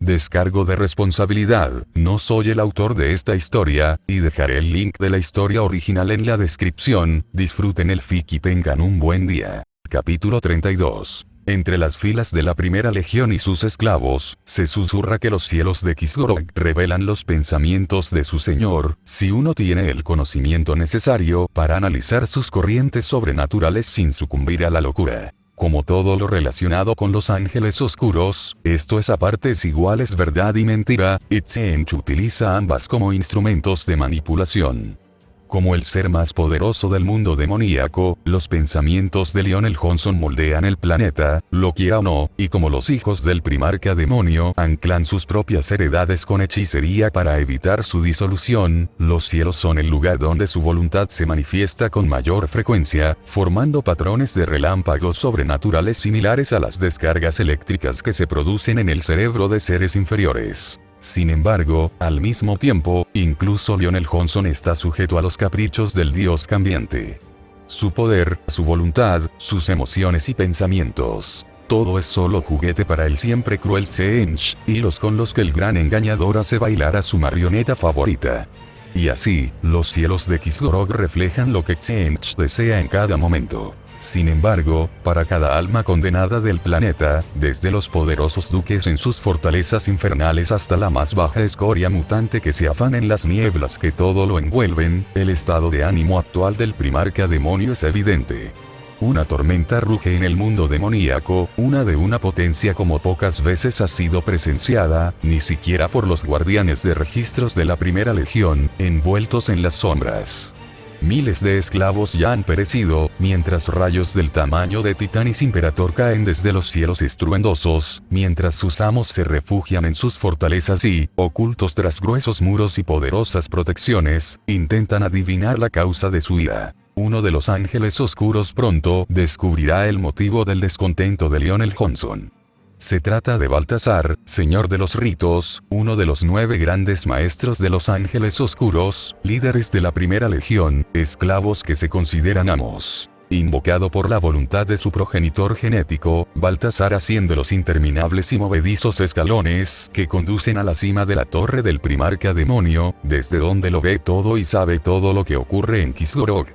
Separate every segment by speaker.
Speaker 1: Descargo de responsabilidad, no soy el autor de esta historia, y dejaré el link de la historia original en la descripción. Disfruten el fic y tengan un buen día. Capítulo 32. Entre las filas de la primera legión y sus esclavos, se susurra que los cielos de Kisgorok revelan los pensamientos de su señor, si uno tiene el conocimiento necesario para analizar sus corrientes sobrenaturales sin sucumbir a la locura. Como todo lo relacionado con los ángeles oscuros, esto es a partes iguales verdad y mentira, Itzench utiliza ambas como instrumentos de manipulación. Como el ser más poderoso del mundo demoníaco, los pensamientos de Lionel Johnson moldean el planeta, lo quiera o no, y como los hijos del primarca demonio anclan sus propias heredades con hechicería para evitar su disolución, los cielos son el lugar donde su voluntad se manifiesta con mayor frecuencia, formando patrones de relámpagos sobrenaturales similares a las descargas eléctricas que se producen en el cerebro de seres inferiores. Sin embargo, al mismo tiempo, incluso Lionel Johnson está sujeto a los caprichos del dios cambiante. Su poder, su voluntad, sus emociones y pensamientos. Todo es solo juguete para el siempre cruel Tzench, hilos con los que el gran engañador hace bailar a su marioneta favorita. Y así, los cielos de Kisgorok reflejan lo que Tzench desea en cada momento. Sin embargo, para cada alma condenada del planeta, desde los poderosos duques en sus fortalezas infernales hasta la más baja escoria mutante que se afana en las nieblas que todo lo envuelven, el estado de ánimo actual del primarca demonio es evidente. Una tormenta ruge en el mundo demoníaco, una de una potencia como pocas veces ha sido presenciada, ni siquiera por los guardianes de registros de la primera legión, envueltos en las sombras. Miles de esclavos ya han perecido, mientras rayos del tamaño de Titanis Imperator caen desde los cielos estruendosos, mientras sus amos se refugian en sus fortalezas y, ocultos tras gruesos muros y poderosas protecciones, intentan adivinar la causa de su ira. Uno de los ángeles oscuros pronto descubrirá el motivo del descontento de Lionel Johnson. Se trata de Baltasar, señor de los ritos, uno de los 9 grandes maestros de los ángeles oscuros, líderes de la primera legión, esclavos que se consideran amos. Invocado por la voluntad de su progenitor genético, Baltasar asciende los interminables y movedizos escalones que conducen a la cima de la torre del primarca demonio, desde donde lo ve todo y sabe todo lo que ocurre en Kisgorok.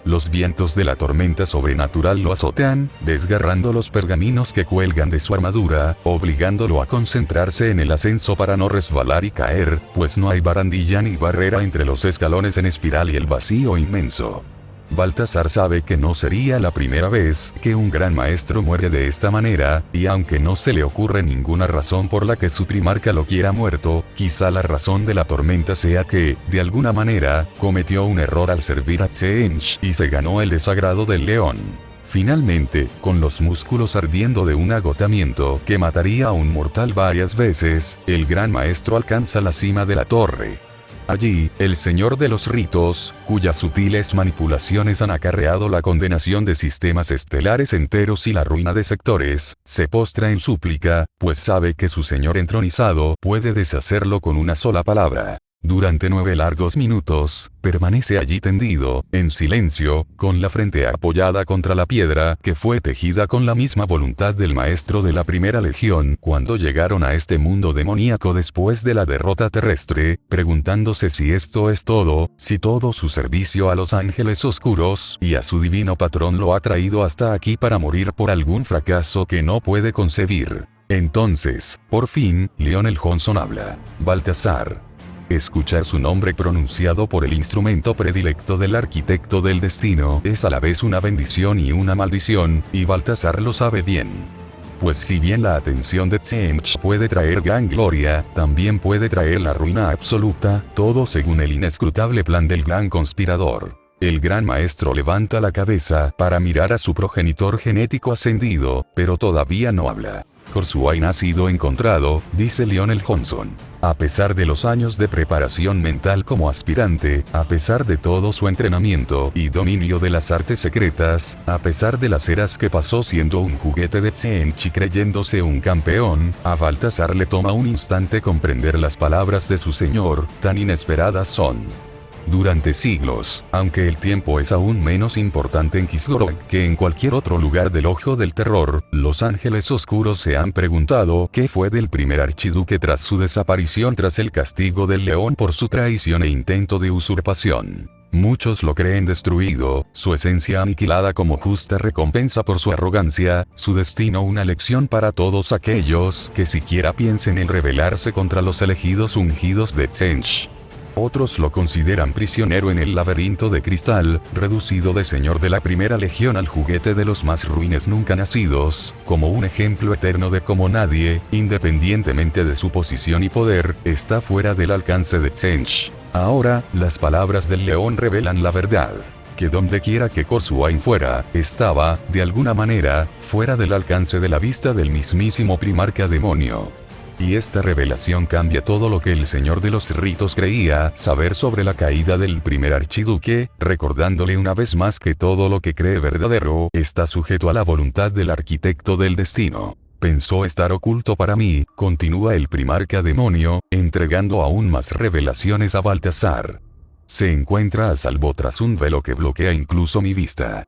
Speaker 1: Los vientos de la tormenta sobrenatural lo azotean, desgarrando los pergaminos que cuelgan de su armadura, obligándolo a concentrarse en el ascenso para no resbalar y caer, pues no hay barandilla ni barrera entre los escalones en espiral y el vacío inmenso. Baltasar sabe que no sería la primera vez que un gran maestro muere de esta manera, y aunque no se le ocurre ninguna razón por la que su primarca lo quiera muerto, quizá la razón de la tormenta sea que, de alguna manera, cometió un error al servir a Tzench y se ganó el desagrado del león. Finalmente, con los músculos ardiendo de un agotamiento que mataría a un mortal varias veces, el gran maestro alcanza la cima de la torre. Allí, el señor de los ritos, cuyas sutiles manipulaciones han acarreado la condenación de sistemas estelares enteros y la ruina de sectores, se postra en súplica, pues sabe que su señor entronizado puede deshacerlo con una sola palabra. Durante 9 largos minutos, permanece allí tendido, en silencio, con la frente apoyada contra la piedra que fue tejida con la misma voluntad del maestro de la primera legión cuando llegaron a este mundo demoníaco después de la derrota terrestre, preguntándose si esto es todo, si todo su servicio a los ángeles oscuros y a su divino patrón lo ha traído hasta aquí para morir por algún fracaso que no puede concebir. Entonces, por fin, Lionel Johnson habla. Baltasar. Escuchar su nombre pronunciado por el instrumento predilecto del arquitecto del destino es a la vez una bendición y una maldición, y Baltasar lo sabe bien. Pues si bien la atención de Tzench puede traer gran gloria, también puede traer la ruina absoluta, todo según el inescrutable plan del gran conspirador. El gran maestro levanta la cabeza para mirar a su progenitor genético ascendido, pero todavía no habla. Korsuain ha sido encontrado, dice Lionel Johnson. A pesar de los años de preparación mental como aspirante, a pesar de todo su entrenamiento y dominio de las artes secretas, a pesar de las eras que pasó siendo un juguete de Tzench y creyéndose un campeón, a Baltasar le toma un instante comprender las palabras de su señor, tan inesperadas son. Durante siglos, aunque el tiempo es aún menos importante en Kisgorok que en cualquier otro lugar del Ojo del Terror, los ángeles oscuros se han preguntado qué fue del primer archiduque tras su desaparición tras el castigo del león por su traición e intento de usurpación. Muchos lo creen destruido, su esencia aniquilada como justa recompensa por su arrogancia, su destino una lección para todos aquellos que siquiera piensen en rebelarse contra los elegidos ungidos de Tsench. Otros lo consideran prisionero en el laberinto de cristal, reducido de señor de la primera legión al juguete de los más ruines nunca nacidos, como un ejemplo eterno de cómo nadie, independientemente de su posición y poder, está fuera del alcance de Tsench. Ahora, las palabras del león revelan la verdad. Que donde quiera que Korsuain fuera, estaba, de alguna manera, fuera del alcance de la vista del mismísimo primarca demonio. Y esta revelación cambia todo lo que el Señor de los Ritos creía saber sobre la caída del primer archiduque, recordándole una vez más que todo lo que cree verdadero está sujeto a la voluntad del arquitecto del destino. Pensó estar oculto para mí, continúa el primarca demonio, entregando aún más revelaciones a Baltasar. Se encuentra a salvo tras un velo que bloquea incluso mi vista.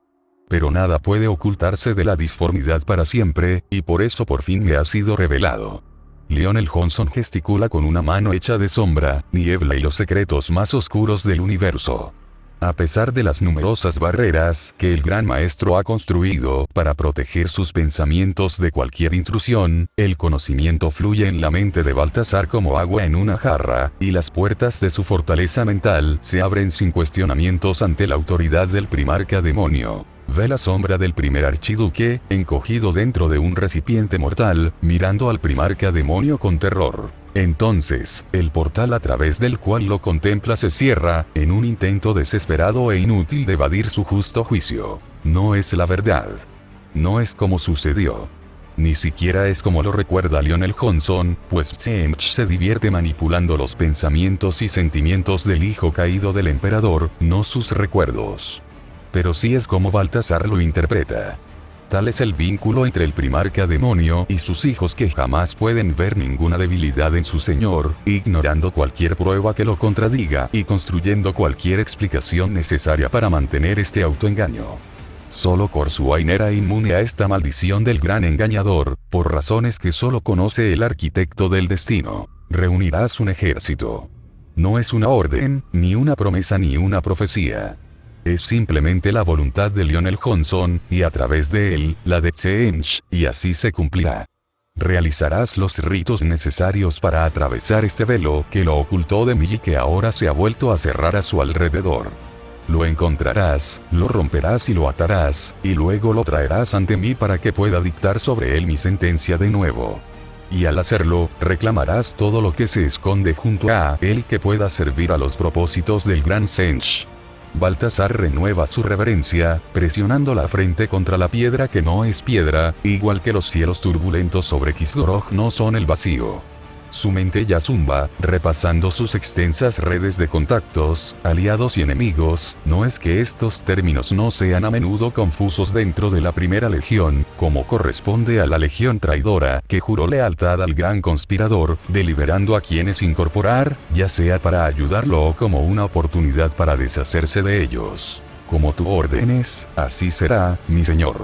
Speaker 1: Pero nada puede ocultarse de la disformidad para siempre, y por eso por fin me ha sido revelado. Lionel Johnson gesticula con una mano hecha de sombra, niebla y los secretos más oscuros del universo. A pesar de las numerosas barreras que el gran maestro ha construido para proteger sus pensamientos de cualquier intrusión, el conocimiento fluye en la mente de Baltasar como agua en una jarra, y las puertas de su fortaleza mental se abren sin cuestionamientos ante la autoridad del primarca demonio. Ve la sombra del primer archiduque, encogido dentro de un recipiente mortal, mirando al primarca demonio con terror. Entonces, el portal a través del cual lo contempla se cierra, en un intento desesperado e inútil de evadir su justo juicio. No es la verdad. No es como sucedió. Ni siquiera es como lo recuerda Lionel Johnson, pues Tsench se divierte manipulando los pensamientos y sentimientos del hijo caído del emperador, no sus recuerdos. Pero sí es como Baltasar lo interpreta. Tal es el vínculo entre el primarca demonio y sus hijos que jamás pueden ver ninguna debilidad en su señor, ignorando cualquier prueba que lo contradiga y construyendo cualquier explicación necesaria para mantener este autoengaño. Solo Korsuain era inmune a esta maldición del gran engañador, por razones que solo conoce el arquitecto del destino. Reunirás un ejército. No es una orden, ni una promesa ni una profecía. Es simplemente la voluntad de Lionel Johnson, y a través de él, la de Tsench, y así se cumplirá. Realizarás los ritos necesarios para atravesar este velo que lo ocultó de mí y que ahora se ha vuelto a cerrar a su alrededor. Lo encontrarás, lo romperás y lo atarás, y luego lo traerás ante mí para que pueda dictar sobre él mi sentencia de nuevo. Y al hacerlo, reclamarás todo lo que se esconde junto a él que pueda servir a los propósitos del gran Tsench. Baltasar renueva su reverencia, presionando la frente contra la piedra que no es piedra, igual que los cielos turbulentos sobre Kisgorok no son el vacío. Su mente ya zumba, repasando sus extensas redes de contactos, aliados y enemigos. No es que estos términos no sean a menudo confusos dentro de la primera legión, como corresponde a la legión traidora, que juró lealtad al gran conspirador, deliberando a quienes incorporar, ya sea para ayudarlo o como una oportunidad para deshacerse de ellos. Como tú ordenes, así será, mi señor.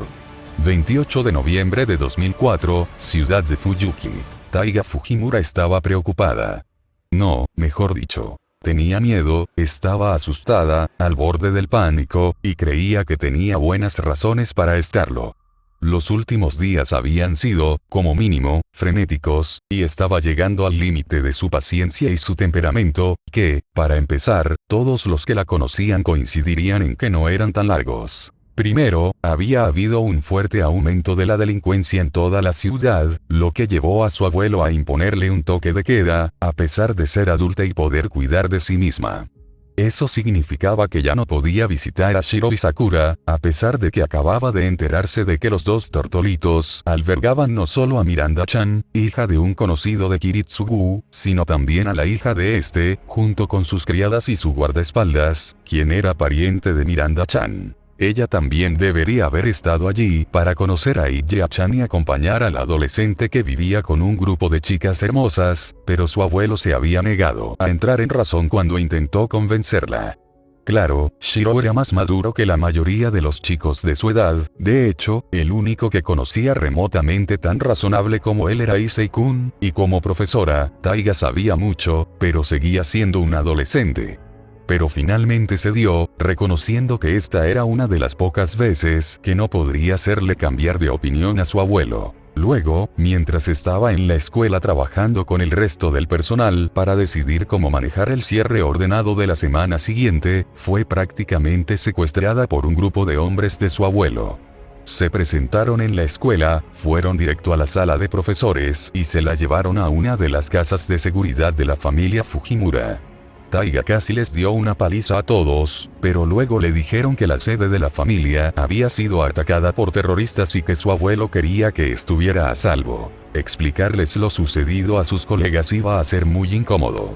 Speaker 1: 28 de noviembre de 2004, ciudad de Fuyuki. Taiga Fujimura estaba preocupada. No, mejor dicho, tenía miedo, estaba asustada, al borde del pánico, y creía que tenía buenas razones para estarlo. Los últimos días habían sido, como mínimo, frenéticos, y estaba llegando al límite de su paciencia y su temperamento, que, para empezar, todos los que la conocían coincidirían en que no eran tan largos. Primero, había habido un fuerte aumento de la delincuencia en toda la ciudad, lo que llevó a su abuelo a imponerle un toque de queda, a pesar de ser adulta y poder cuidar de sí misma. Eso significaba que ya no podía visitar a Shiro Sakura, a pesar de que acababa de enterarse de que los dos tortolitos albergaban no solo a Miranda-chan, hija de un conocido de Kiritsugu, sino también a la hija de este, junto con sus criadas y su guardaespaldas, quien era pariente de Miranda-chan. Ella también debería haber estado allí para conocer a Iyea-chan y acompañar al adolescente que vivía con un grupo de chicas hermosas, pero su abuelo se había negado a entrar en razón cuando intentó convencerla. Claro, Shiro era más maduro que la mayoría de los chicos de su edad, de hecho, el único que conocía remotamente tan razonable como él era Issei-kun, y como profesora, Taiga sabía mucho, pero seguía siendo un adolescente. Pero finalmente cedió, reconociendo que esta era una de las pocas veces que no podría hacerle cambiar de opinión a su abuelo. Luego, mientras estaba en la escuela trabajando con el resto del personal para decidir cómo manejar el cierre ordenado de la semana siguiente, fue prácticamente secuestrada por un grupo de hombres de su abuelo. Se presentaron en la escuela, fueron directo a la sala de profesores y se la llevaron a una de las casas de seguridad de la familia Fujimura. Taiga casi les dio una paliza a todos, pero luego le dijeron que la sede de la familia había sido atacada por terroristas y que su abuelo quería que estuviera a salvo. Explicarles lo sucedido a sus colegas iba a ser muy incómodo.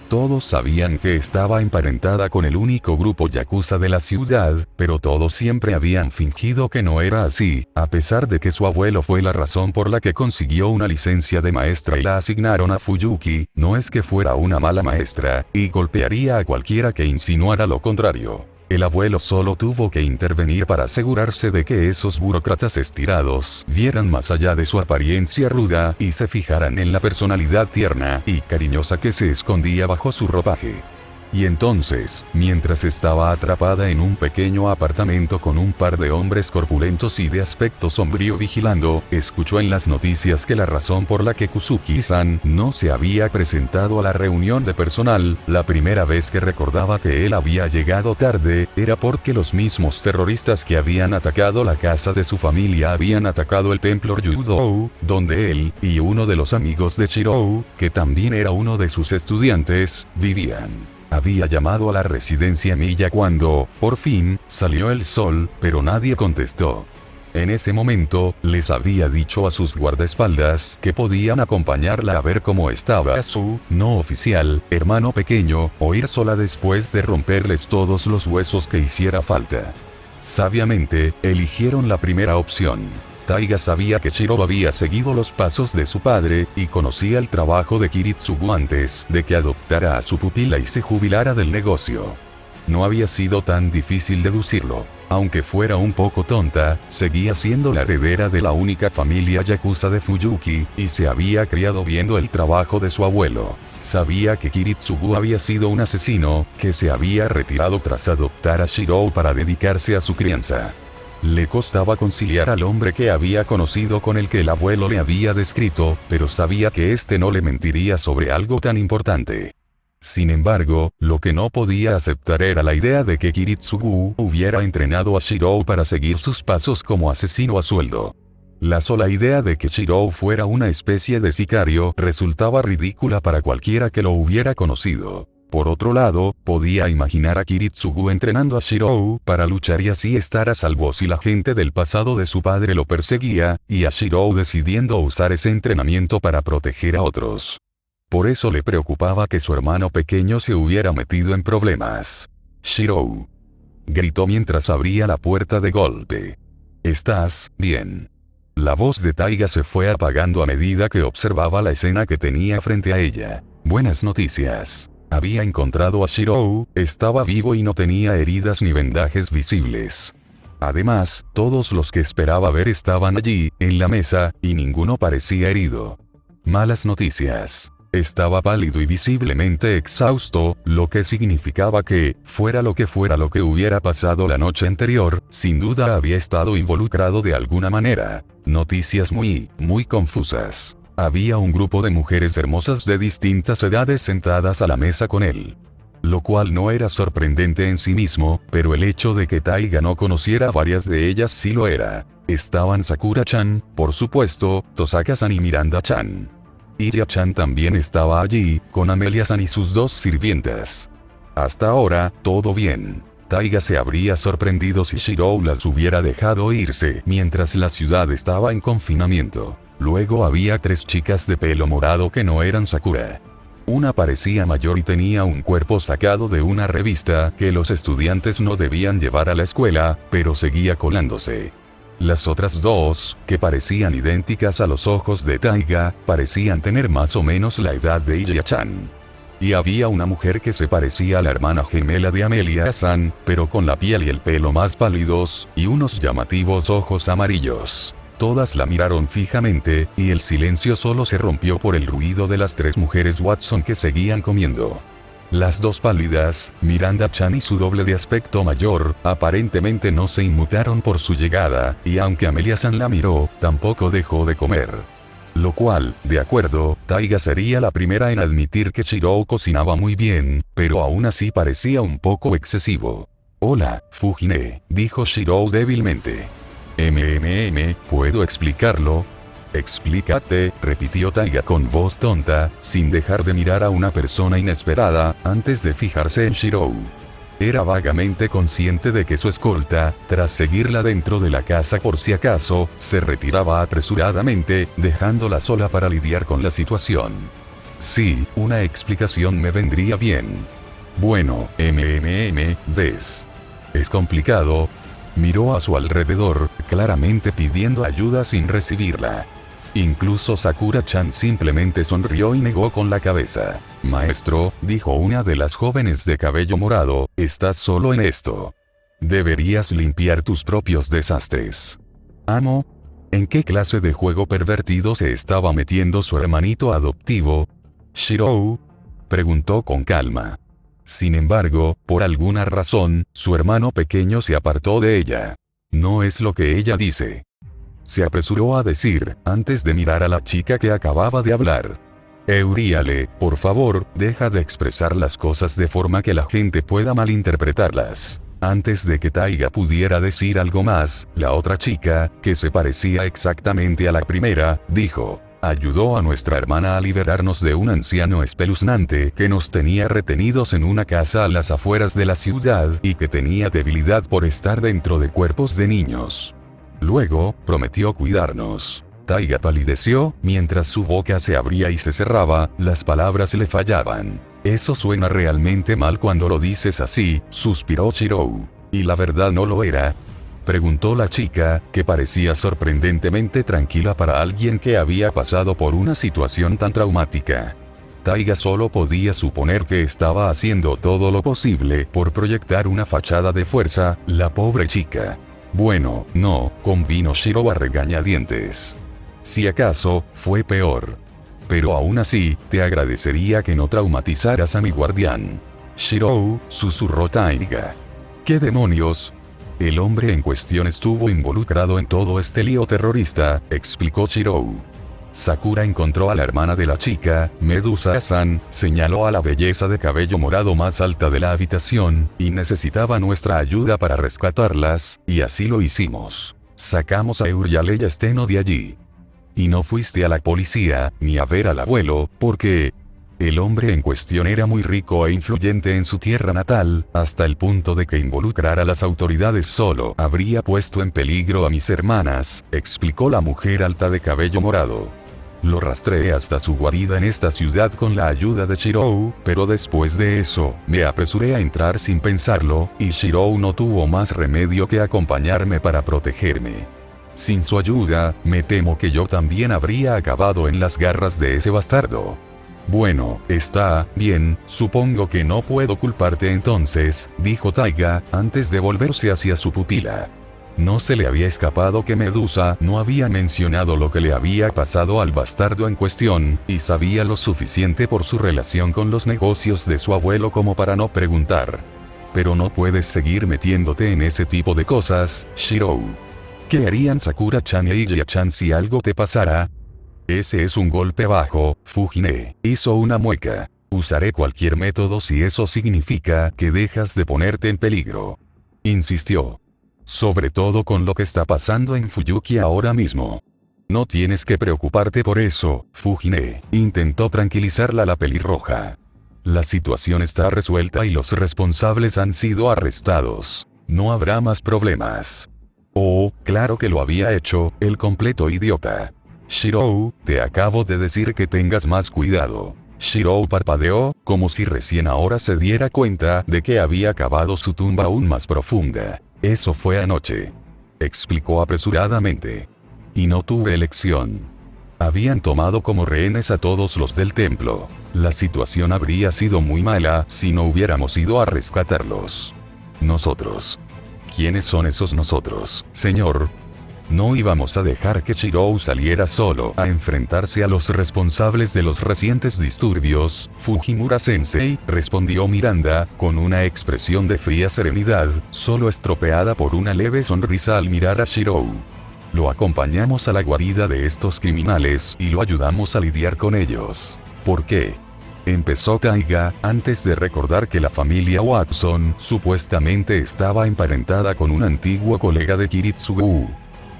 Speaker 1: Todos sabían que estaba emparentada con el único grupo yakuza de la ciudad, pero todos siempre habían fingido que no era así, a pesar de que su abuelo fue la razón por la que consiguió una licencia de maestra y la asignaron a Fuyuki. No es que fuera una mala maestra, y golpearía a cualquiera que insinuara lo contrario. El abuelo solo tuvo que intervenir para asegurarse de que esos burócratas estirados vieran más allá de su apariencia ruda y se fijaran en la personalidad tierna y cariñosa que se escondía bajo su ropaje. Y entonces, mientras estaba atrapada en un pequeño apartamento con un par de hombres corpulentos y de aspecto sombrío vigilando, escuchó en las noticias que la razón por la que Kuzuki-san no se había presentado a la reunión de personal, la primera vez que recordaba que él había llegado tarde, era porque los mismos terroristas que habían atacado la casa de su familia habían atacado el templo Ryudou, donde él y uno de los amigos de Shirou, que también era uno de sus estudiantes, vivían. Había llamado a la residencia Miya cuando, por fin, salió el sol, pero nadie contestó. En ese momento, les había dicho a sus guardaespaldas que podían acompañarla a ver cómo estaba su, no oficial, hermano pequeño, o ir sola después de romperles todos los huesos que hiciera falta. Sabiamente, eligieron la primera opción. Taiga sabía que Shiro había seguido los pasos de su padre, y conocía el trabajo de Kiritsugu antes de que adoptara a su pupila y se jubilara del negocio. No había sido tan difícil deducirlo. Aunque fuera un poco tonta, seguía siendo la heredera de la única familia yakuza de Fuyuki, y se había criado viendo el trabajo de su abuelo. Sabía que Kiritsugu había sido un asesino, que se había retirado tras adoptar a Shiro para dedicarse a su crianza. Le costaba conciliar al hombre que había conocido con el que el abuelo le había descrito, pero sabía que éste no le mentiría sobre algo tan importante. Sin embargo, lo que no podía aceptar era la idea de que Kiritsugu hubiera entrenado a Shirou para seguir sus pasos como asesino a sueldo. La sola idea de que Shirou fuera una especie de sicario resultaba ridícula para cualquiera que lo hubiera conocido. Por otro lado, podía imaginar a Kiritsugu entrenando a Shirou para luchar y así estar a salvo si la gente del pasado de su padre lo perseguía, y a Shirou decidiendo usar ese entrenamiento para proteger a otros. Por eso le preocupaba que su hermano pequeño se hubiera metido en problemas. «Shirou», gritó mientras abría la puerta de golpe. «¿Estás bien?». La voz de Taiga se fue apagando a medida que observaba la escena que tenía frente a ella. «Buenas noticias». Había encontrado a Shirou, estaba vivo y no tenía heridas ni vendajes visibles. Además, todos los que esperaba ver estaban allí, en la mesa, y ninguno parecía herido. Malas noticias. Estaba pálido y visiblemente exhausto, lo que significaba que, fuera lo que hubiera pasado la noche anterior, sin duda había estado involucrado de alguna manera. Noticias muy confusas. Había un grupo de mujeres hermosas de distintas edades sentadas a la mesa con él. Lo cual no era sorprendente en sí mismo, pero el hecho de que Taiga no conociera a varias de ellas sí lo era. Estaban Sakura-chan, por supuesto, Tosaka-san y Miranda-chan. Iria-chan también estaba allí, con Amelia-san y sus dos sirvientas. Hasta ahora, todo bien. Taiga se habría sorprendido si Shirou las hubiera dejado irse mientras la ciudad estaba en confinamiento. Luego había 3 chicas de pelo morado que no eran Sakura. Una parecía mayor y tenía un cuerpo sacado de una revista que los estudiantes no debían llevar a la escuela, pero seguía colándose. Las otras 2, que parecían idénticas a los ojos de Taiga, parecían tener más o menos la edad de Iria-chan. Y había una mujer que se parecía a la hermana gemela de Amelia-san, pero con la piel y el pelo más pálidos, y unos llamativos ojos amarillos. Todas la miraron fijamente, y el silencio solo se rompió por el ruido de las 3 mujeres Watson que seguían comiendo. Las 2 pálidas, Miranda-chan y su doble de aspecto mayor, aparentemente no se inmutaron por su llegada, y aunque Amelia-san la miró, tampoco dejó de comer. Lo cual, de acuerdo, Taiga sería la primera en admitir que Shirou cocinaba muy bien, pero aún así parecía un poco excesivo. «Hola, Fujine», dijo Shirou débilmente. «¿Puedo explicarlo?» «Explícate», repitió Taiga con voz tonta, sin dejar de mirar a una persona inesperada, antes de fijarse en Shirou. Era vagamente consciente de que su escolta, tras seguirla dentro de la casa por si acaso, se retiraba apresuradamente, dejándola sola para lidiar con la situación. «Sí, una explicación me vendría bien». «Bueno, ¿ves? Es complicado». Miró a su alrededor, claramente pidiendo ayuda sin recibirla. Incluso Sakura-chan simplemente sonrió y negó con la cabeza. «Maestro», dijo una de las jóvenes de cabello morado, «estás solo en esto. Deberías limpiar tus propios desastres». «¿Amo? ¿En qué clase de juego pervertido se estaba metiendo su hermanito adoptivo?» «Shirou?» preguntó con calma. Sin embargo, por alguna razón, su hermano pequeño se apartó de ella. «No es lo que ella dice», se apresuró a decir, antes de mirar a la chica que acababa de hablar. «Euriale, por favor, deja de expresar las cosas de forma que la gente pueda malinterpretarlas». Antes de que Taiga pudiera decir algo más, la otra chica, que se parecía exactamente a la primera, dijo: «Ayudó a nuestra hermana a liberarnos de un anciano espeluznante que nos tenía retenidos en una casa a las afueras de la ciudad y que tenía debilidad por estar dentro de cuerpos de niños. Luego, prometió cuidarnos». Taiga palideció, mientras su boca se abría y se cerraba, las palabras le fallaban. «Eso suena realmente mal cuando lo dices así», suspiró Shirou. «¿Y la verdad no lo era?», preguntó la chica, que parecía sorprendentemente tranquila para alguien que había pasado por una situación tan traumática. Taiga solo podía suponer que estaba haciendo todo lo posible por proyectar una fachada de fuerza, la pobre chica. «Bueno, no», convino Shirou a regañadientes. «Si acaso, fue peor. Pero aún así, te agradecería que no traumatizaras a mi guardián». «Shirou», susurró Taiga. «¿Qué demonios?». «El hombre en cuestión estuvo involucrado en todo este lío terrorista», explicó Shirou. Sakura encontró a la hermana de la chica, Medusa-san, señaló a la belleza de cabello morado más alta de la habitación, y necesitaba nuestra ayuda para rescatarlas, y así lo hicimos. Sacamos a Euriale y a Steno de allí. Y no fuiste a la policía, ni a ver al abuelo, porque... El hombre en cuestión era muy rico e influyente en su tierra natal, hasta el punto de que involucrar a las autoridades solo habría puesto en peligro a mis hermanas, explicó la mujer alta de cabello morado. Lo rastreé hasta su guarida en esta ciudad con la ayuda de Shirou, pero después de eso, me apresuré a entrar sin pensarlo, y Shirou no tuvo más remedio que acompañarme para protegerme. Sin su ayuda, me temo que yo también habría acabado en las garras de ese bastardo. Bueno, está bien, supongo que no puedo culparte entonces, dijo Taiga, antes de volverse hacia su pupila. No se le había escapado que Medusa no había mencionado lo que le había pasado al bastardo en cuestión, y sabía lo suficiente por su relación con los negocios de su abuelo como para no preguntar. Pero no puedes seguir metiéndote en ese tipo de cosas, Shirou. ¿Qué harían Sakura-chan e Iya-chan si algo te pasara? Ese es un golpe bajo, Fujine. Hizo una mueca. Usaré cualquier método si eso significa que dejas de ponerte en peligro. Insistió. Sobre todo con lo que está pasando en Fuyuki ahora mismo. No tienes que preocuparte por eso, Fujine. Intentó tranquilizarla la pelirroja. La situación está resuelta y los responsables han sido arrestados. No habrá más problemas. Oh, claro que lo había hecho, el completo idiota. Shirou, te acabo de decir que tengas más cuidado. Shirou parpadeó, como si recién ahora se diera cuenta de que había cavado su tumba aún más profunda. Eso fue anoche. Explicó apresuradamente. Y no tuve elección. Habían tomado como rehenes a todos los del templo. La situación habría sido muy mala si no hubiéramos ido a rescatarlos. Nosotros. ¿Quiénes son esos nosotros, señor? No íbamos a dejar que Shirou saliera solo a enfrentarse a los responsables de los recientes disturbios, Fujimura-sensei, respondió Miranda, con una expresión de fría serenidad, solo estropeada por una leve sonrisa al mirar a Shirou. Lo acompañamos a la guarida de estos criminales y lo ayudamos a lidiar con ellos. ¿Por qué? Empezó Taiga, antes de recordar que la familia Watson supuestamente estaba emparentada con un antiguo colega de Kiritsugu.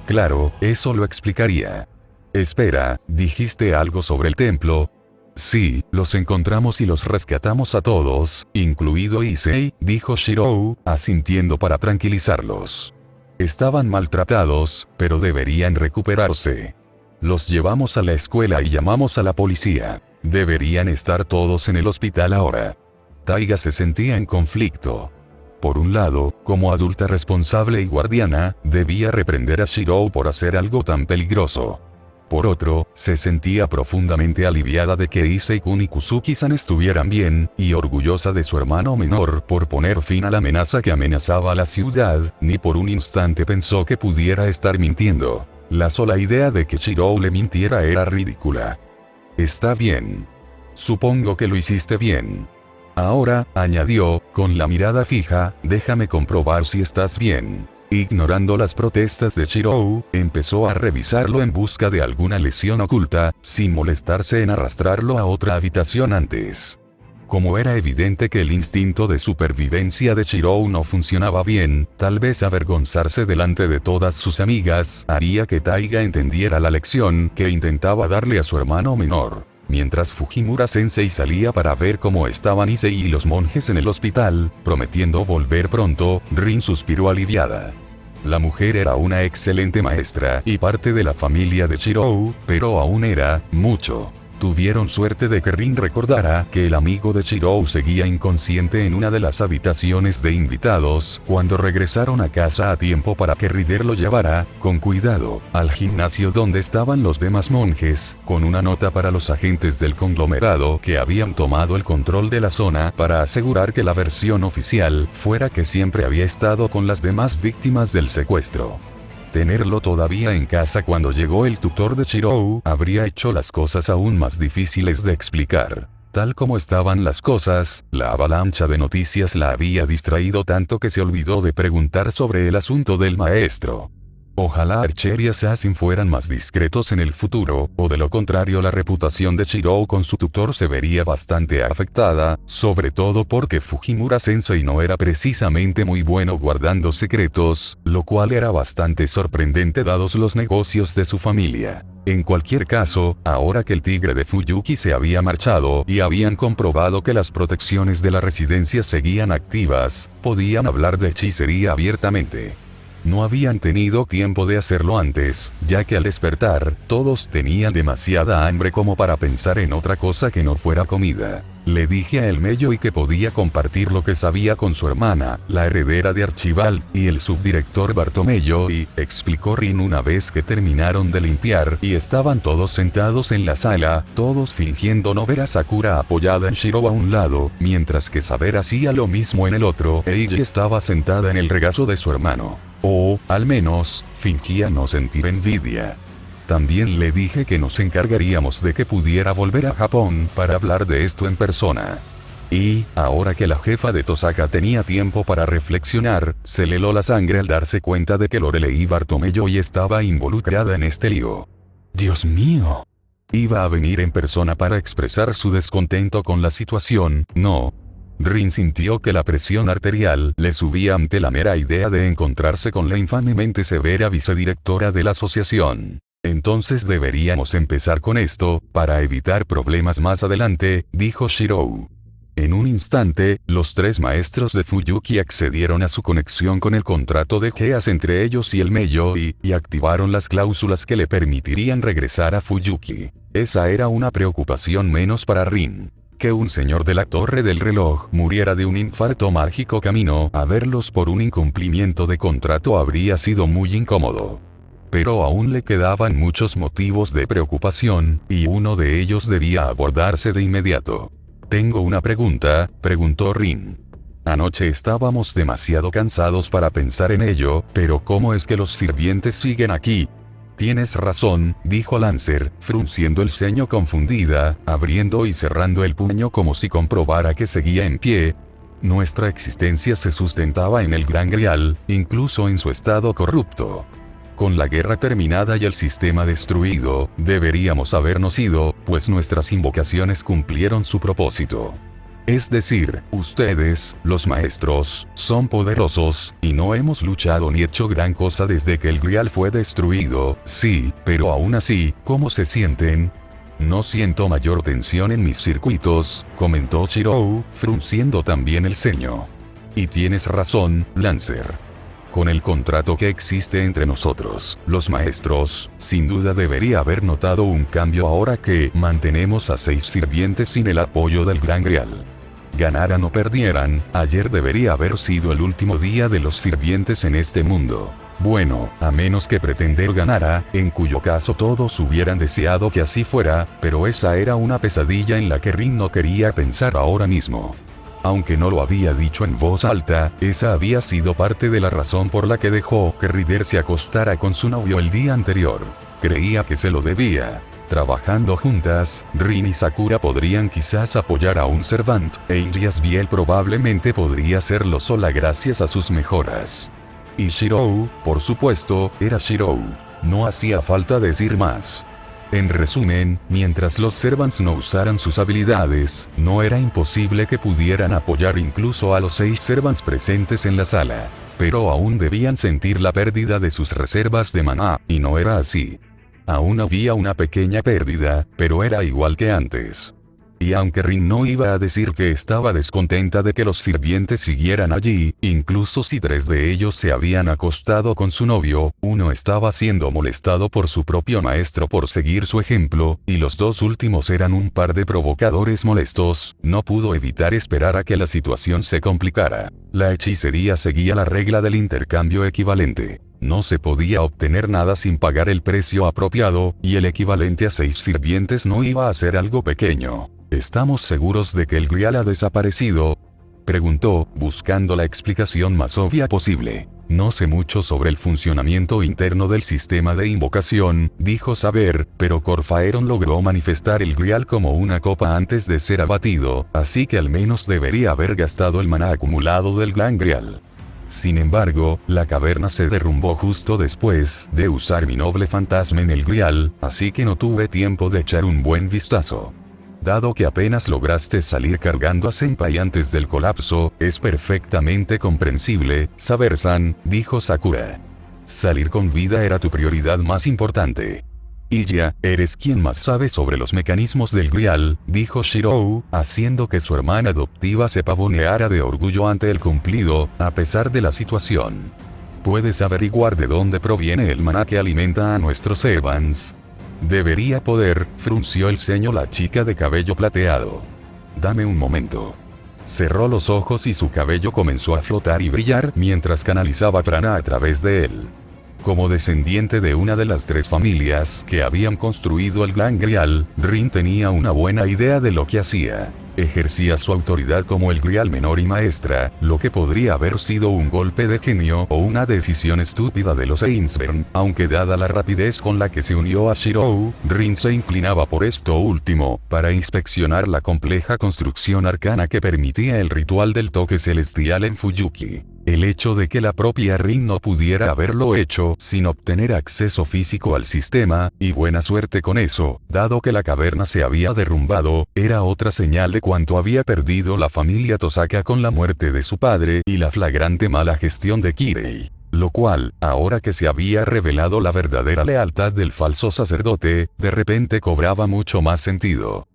Speaker 1: Claro, eso lo explicaría. Espera, ¿dijiste algo sobre el templo? Sí, los encontramos y los rescatamos a todos, incluido Issei, dijo Shirou, asintiendo para tranquilizarlos. Estaban maltratados, pero deberían recuperarse. Los llevamos a la escuela y llamamos a la policía. Deberían estar todos en el hospital ahora. Taiga se sentía en conflicto. Por un lado, como adulta responsable y guardiana, debía reprender a Shirou por hacer algo tan peligroso. Por otro, se sentía profundamente aliviada de que Issei-kun y Kuzuki-san estuvieran bien, y orgullosa de su hermano menor por poner fin a la amenaza que amenazaba a la ciudad. Ni por un instante pensó que pudiera estar mintiendo. La sola idea de que Shirou le mintiera era ridícula. Está bien. Supongo que lo hiciste bien. Ahora, añadió, con la mirada fija, déjame comprobar si estás bien. Ignorando las protestas de Shirou, empezó a revisarlo en busca de alguna lesión oculta, sin molestarse en arrastrarlo a otra habitación antes. Como era evidente que el instinto de supervivencia de Shirou no funcionaba bien, tal vez avergonzarse delante de todas sus amigas haría que Taiga entendiera la lección que intentaba darle a su hermano menor. Mientras Fujimura-sensei salía para ver cómo estaban Issei y los monjes en el hospital, prometiendo volver pronto, Rin suspiró aliviada. La mujer era una excelente maestra y parte de la familia de Shirou, pero aún era mucho. Tuvieron suerte de que Rin recordara que el amigo de Shirou seguía inconsciente en una de las habitaciones de invitados, cuando regresaron a casa a tiempo para que Rider lo llevara, con cuidado, al gimnasio donde estaban los demás monjes, con una nota para los agentes del conglomerado que habían tomado el control de la zona para asegurar que la versión oficial fuera que siempre había estado con las demás víctimas del secuestro. Tenerlo todavía en casa cuando llegó el tutor de Shirou habría hecho las cosas aún más difíciles de explicar. Tal como estaban las cosas, la avalancha de noticias la había distraído tanto que se olvidó de preguntar sobre el asunto del maestro. Ojalá Archer y Assassin fueran más discretos en el futuro, o de lo contrario la reputación de Shirou con su tutor se vería bastante afectada, sobre todo porque Fujimura-sensei no era precisamente muy bueno guardando secretos, lo cual era bastante sorprendente dados los negocios de su familia. En cualquier caso, ahora que el tigre de Fuyuki se había marchado y habían comprobado que las protecciones de la residencia seguían activas, podían hablar de hechicería abiertamente. No habían tenido tiempo de hacerlo antes, ya que al despertar, todos tenían demasiada hambre como para pensar en otra cosa que no fuera comida. Le dije a El Melloi que podía compartir lo que sabía con su hermana, la heredera de Archibald, y el subdirector Bartomeu, y explicó Rin una vez que terminaron de limpiar y estaban todos sentados en la sala, todos fingiendo no ver a Sakura apoyada en Shirou a un lado, mientras que Saber hacía lo mismo en el otro, e ella estaba sentada en el regazo de su hermano. O, al menos, fingía no sentir envidia. También le dije que nos encargaríamos de que pudiera volver a Japón para hablar de esto en persona. Y, ahora que la jefa de Tosaka tenía tiempo para reflexionar, se le heló la sangre al darse cuenta de que Lorelei Bartomeu estaba involucrada en este lío. ¡Dios mío! Iba a venir en persona para expresar su descontento con la situación, ¿no? Rin sintió que la presión arterial le subía ante la mera idea de encontrarse con la infamemente severa vicedirectora de la asociación. Entonces deberíamos empezar con esto, para evitar problemas más adelante, dijo Shirou. En un instante, los tres maestros de Fuyuki accedieron a su conexión con el contrato de Geas entre ellos y el Melloi, y activaron las cláusulas que le permitirían regresar a Fuyuki. Esa era una preocupación menos para Rin. Que un señor de la Torre del Reloj muriera de un infarto mágico camino a verlos por un incumplimiento de contrato habría sido muy incómodo. pero aún le quedaban muchos motivos de preocupación, y uno de ellos debía abordarse de inmediato. «Tengo una pregunta», preguntó Rin. «Anoche estábamos demasiado cansados para pensar en ello, pero ¿cómo es que los sirvientes siguen aquí?» «Tienes razón», dijo Lancer, frunciendo el ceño confundida, abriendo y cerrando el puño como si comprobara que seguía en pie. «Nuestra existencia se sustentaba en el Gran Grial, incluso en su estado corrupto. Con la guerra terminada y el sistema destruido, deberíamos habernos ido, pues nuestras invocaciones cumplieron su propósito. Es decir, ustedes, los maestros, son poderosos, y no hemos luchado ni hecho gran cosa desde que el Grial fue destruido, sí, pero aún así, ¿cómo se sienten?» «No siento mayor tensión en mis circuitos», comentó Shirou, frunciendo también el ceño. «Y tienes razón, Lancer. Con el contrato que existe entre nosotros, los maestros, sin duda debería haber notado un cambio ahora que mantenemos a 6 sirvientes sin el apoyo del Gran Grial. Ganaran o perdieran, ayer debería haber sido el último día de los sirvientes en este mundo. Bueno, a menos que pretender ganara, en cuyo caso todos hubieran deseado que así fuera, pero esa era una pesadilla en la que Rin no quería pensar ahora mismo. Aunque no lo había dicho en voz alta, esa había sido parte de la razón por la que dejó que Ryder se acostara con su novio el día anterior. Creía que se lo debía. Trabajando juntas, Rin y Sakura podrían quizás apoyar a un Servant, e Iriasbiel probablemente podría hacerlo sola gracias a sus mejoras. Y Shirou, por supuesto, era Shirou. No hacía falta decir más. En resumen, mientras los Servants no usaran sus habilidades, no era imposible que pudieran apoyar incluso a los 6 Servants presentes en la sala. Pero aún debían sentir la pérdida de sus reservas de maná, y no era así. Aún había una pequeña pérdida, pero era igual que antes. Y aunque Rin no iba a decir que estaba descontenta de que los sirvientes siguieran allí, incluso si 3 de ellos se habían acostado con su novio, uno estaba siendo molestado por su propio maestro por seguir su ejemplo, y los 2 últimos eran un par de provocadores molestos, no pudo evitar esperar a que la situación se complicara. La hechicería seguía la regla del intercambio equivalente. No se podía obtener nada sin pagar el precio apropiado, y el equivalente a 6 sirvientes no iba a ser algo pequeño. ¿Estamos seguros de que el Grial ha desaparecido?, preguntó, buscando la explicación más obvia posible. «No sé mucho sobre el funcionamiento interno del sistema de invocación», dijo saber, pero Corfaeron logró manifestar el Grial como una copa antes de ser abatido, así que al menos debería haber gastado el maná acumulado del Gran Grial. Sin embargo, la caverna se derrumbó justo después de usar mi noble fantasma en el Grial, así que no tuve tiempo de echar un buen vistazo. Dado que apenas lograste salir cargando a Senpai antes del colapso, es perfectamente comprensible, Saber-san, dijo Sakura. Salir con vida era tu prioridad más importante. Y ya, eres quien más sabe sobre los mecanismos del Grial, dijo Shirou, haciendo que su hermana adoptiva se pavoneara de orgullo ante el cumplido, a pesar de la situación. ¿Puedes averiguar de dónde proviene el maná que alimenta a nuestros Evans? Debería poder, frunció el ceño la chica de cabello plateado. Dame un momento. Cerró los ojos y su cabello comenzó a flotar y brillar mientras canalizaba prana a través de él. Como descendiente de una de las 3 familias que habían construido el Gran Grial, Rin tenía una buena idea de lo que hacía. Ejercía su autoridad como el Grial menor y maestra, lo que podría haber sido un golpe de genio o una decisión estúpida de los Ainsburn, aunque dada la rapidez con la que se unió a Shirou, Rin se inclinaba por esto último, para inspeccionar la compleja construcción arcana que permitía el ritual del toque celestial en Fuyuki. El hecho de que la propia Rin no pudiera haberlo hecho sin obtener acceso físico al sistema, y buena suerte con eso, dado que la caverna se había derrumbado, era otra señal de cuánto había perdido la familia Tosaka con la muerte de su padre y la flagrante mala gestión de Kirei. Lo cual, ahora que se había revelado la verdadera lealtad del falso sacerdote, de repente cobraba mucho más sentido.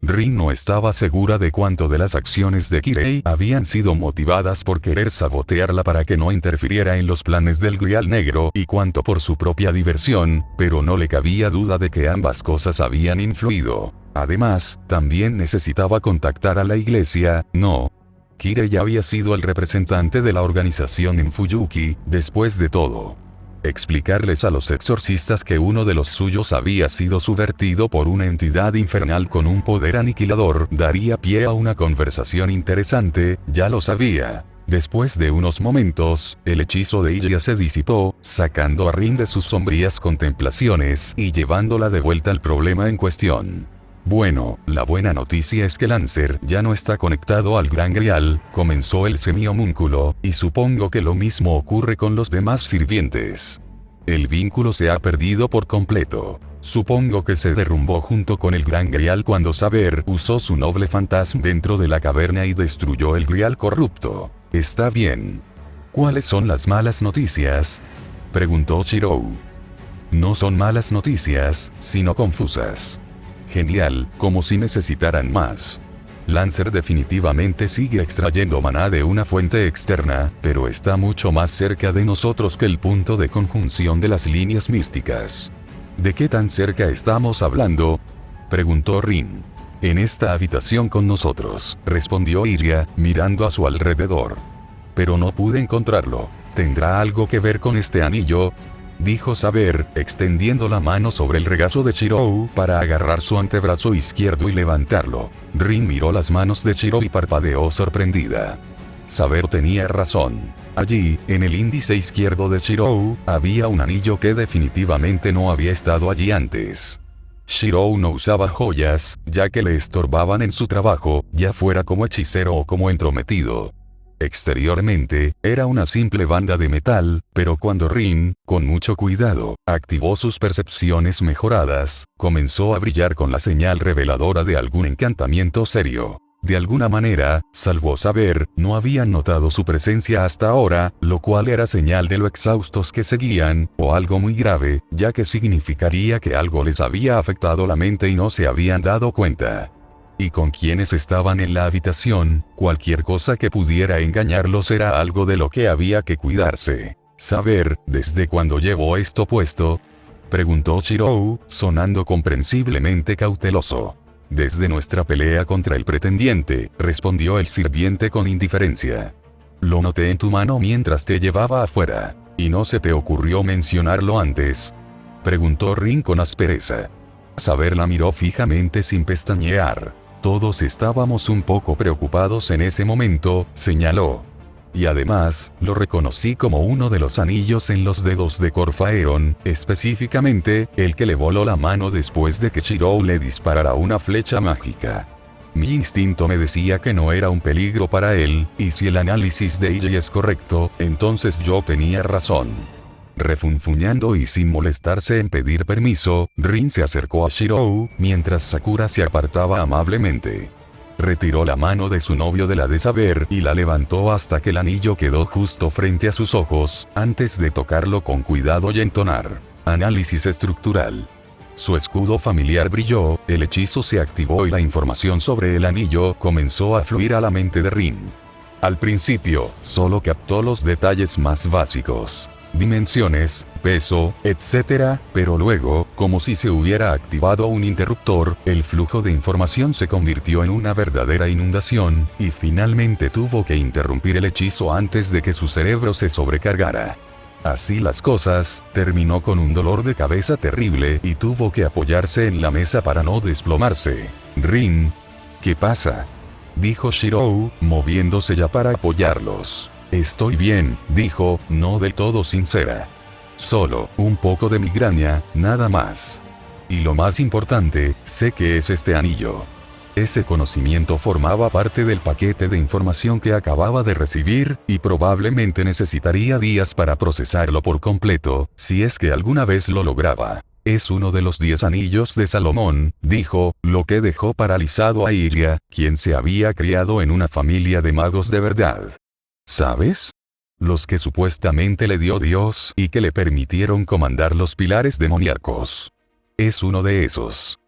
Speaker 1: Rin no estaba segura de cuánto de las acciones de Kirei habían sido motivadas por querer sabotearla para que no interfiriera en los planes del Grial Negro y cuánto por su propia diversión, pero no le cabía duda de que ambas cosas habían influido. Además, también necesitaba contactar a la iglesia, ¿no? Kirei había sido el representante de la organización en Fuyuki, después de todo. Explicarles a los exorcistas que uno de los suyos había sido subvertido por una entidad infernal con un poder aniquilador daría pie a una conversación interesante, ya lo sabía. Después de unos momentos, el hechizo de Ilya se disipó, sacando a Rin de sus sombrías contemplaciones y llevándola de vuelta al problema en cuestión. Bueno, la buena noticia es que Lancer ya no está conectado al Gran Grial, comenzó el semi-homúnculo, y supongo que lo mismo ocurre con los demás sirvientes. El vínculo se ha perdido por completo. Supongo que se derrumbó junto con el Gran Grial cuando Saber usó su noble fantasma dentro de la caverna y destruyó el Grial corrupto. Está bien. ¿Cuáles son las malas noticias?, preguntó Shirou. No son malas noticias, sino confusas. Genial, como si necesitaran más. Lancer definitivamente sigue extrayendo maná de una fuente externa, pero está mucho más cerca de nosotros que el punto de conjunción de las líneas místicas. ¿De qué tan cerca estamos hablando?, preguntó Rin. En esta habitación con nosotros, respondió Ilya, mirando a su alrededor. Pero no pude encontrarlo. ¿Tendrá algo que ver con este anillo?, dijo Saber, extendiendo la mano sobre el regazo de Shirou para agarrar su antebrazo izquierdo y levantarlo. Rin miró las manos de Shirou y parpadeó sorprendida. Saber tenía razón. Allí, en el índice izquierdo de Shirou, había un anillo que definitivamente no había estado allí antes. Shirou no usaba joyas, ya que le estorbaban en su trabajo, ya fuera como hechicero o como entrometido. Exteriormente, era una simple banda de metal, pero cuando Rin, con mucho cuidado, activó sus percepciones mejoradas, comenzó a brillar con la señal reveladora de algún encantamiento serio. De alguna manera, salvo Saber, no habían notado su presencia hasta ahora, lo cual era señal de lo exhaustos que seguían, o algo muy grave, ya que significaría que algo les había afectado la mente y no se habían dado cuenta. Y con quienes estaban en la habitación, cualquier cosa que pudiera engañarlos era algo de lo que había que cuidarse. ¿Saber desde cuándo llevó esto puesto?, preguntó Shirou, sonando comprensiblemente cauteloso. Desde nuestra pelea contra el pretendiente, respondió el sirviente con indiferencia. Lo noté en tu mano mientras te llevaba afuera. ¿Y no se te ocurrió mencionarlo antes?, preguntó Rin con aspereza. Saber la miró fijamente sin pestañear. Todos estábamos un poco preocupados en ese momento, señaló. Y además, lo reconocí como uno de los anillos en los dedos de Corfaeron, específicamente, el que le voló la mano después de que Shirou le disparara una flecha mágica. Mi instinto me decía que no era un peligro para él, y si el análisis de Ilya es correcto, entonces yo tenía razón. Refunfuñando y sin molestarse en pedir permiso, Rin se acercó a Shirou, mientras Sakura se apartaba amablemente. Retiró la mano de su novio de la de Saber y la levantó hasta que el anillo quedó justo frente a sus ojos, antes de tocarlo con cuidado y entonar. Análisis estructural. Su escudo familiar brilló, el hechizo se activó y la información sobre el anillo comenzó a fluir a la mente de Rin. Al principio, solo captó los detalles más básicos. Dimensiones, peso, etc., pero luego, como si se hubiera activado un interruptor, el flujo de información se convirtió en una verdadera inundación, y finalmente tuvo que interrumpir el hechizo antes de que su cerebro se sobrecargara. Así las cosas, terminó con un dolor de cabeza terrible y tuvo que apoyarse en la mesa para no desplomarse. Rin, ¿qué pasa?, dijo Shirou, moviéndose ya para apoyarlos. Estoy bien, dijo, no del todo sincera. Solo un poco de migraña, nada más. Y lo más importante, sé que es este anillo. Ese conocimiento formaba parte del paquete de información que acababa de recibir, y probablemente necesitaría días para procesarlo por completo, si es que alguna vez lo lograba. Es uno de los 10 anillos de Salomón, dijo, lo que dejó paralizado a Ilya, quien se había criado en una familia de magos de verdad. ¿Sabes? Los que supuestamente le dio Dios y que le permitieron comandar los pilares demoníacos. Es uno de esos.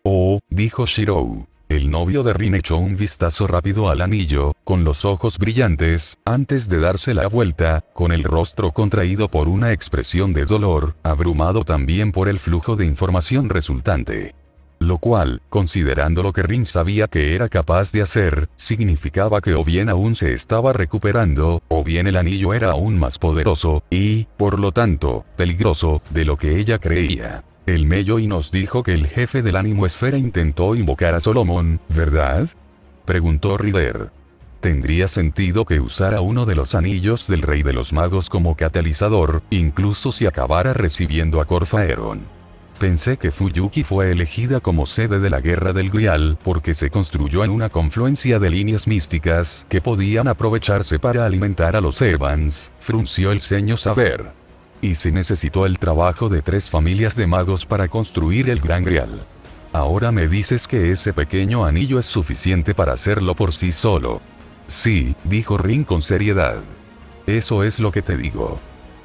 Speaker 1: Oh, dijo Shirou. El novio de Rin echó un vistazo rápido al anillo, con los ojos brillantes, antes de darse la vuelta, con el rostro contraído por una expresión de dolor, abrumado también por el flujo de información resultante. Lo cual, considerando lo que Rin sabía que era capaz de hacer, significaba que o bien aún se estaba recuperando, o bien el anillo era aún más poderoso, y, por lo tanto, peligroso, de lo que ella creía. El Melloi nos dijo que el jefe del ánimo esfera intentó invocar a Solomon, ¿verdad? Preguntó Ryder. Tendría sentido que usara uno de los anillos del rey de los magos como catalizador, incluso si acabara recibiendo a Corfaeron. Pensé que Fuyuki fue elegida como sede de la Guerra del Grial porque se construyó en una confluencia de líneas místicas que podían aprovecharse para alimentar a los Evans, frunció el ceño Saber. Y se necesitó el trabajo de 3 familias de magos para construir el Gran Grial. Ahora me dices que ese pequeño anillo es suficiente para hacerlo por sí solo. Sí, dijo Rin con seriedad. Eso es lo que te digo.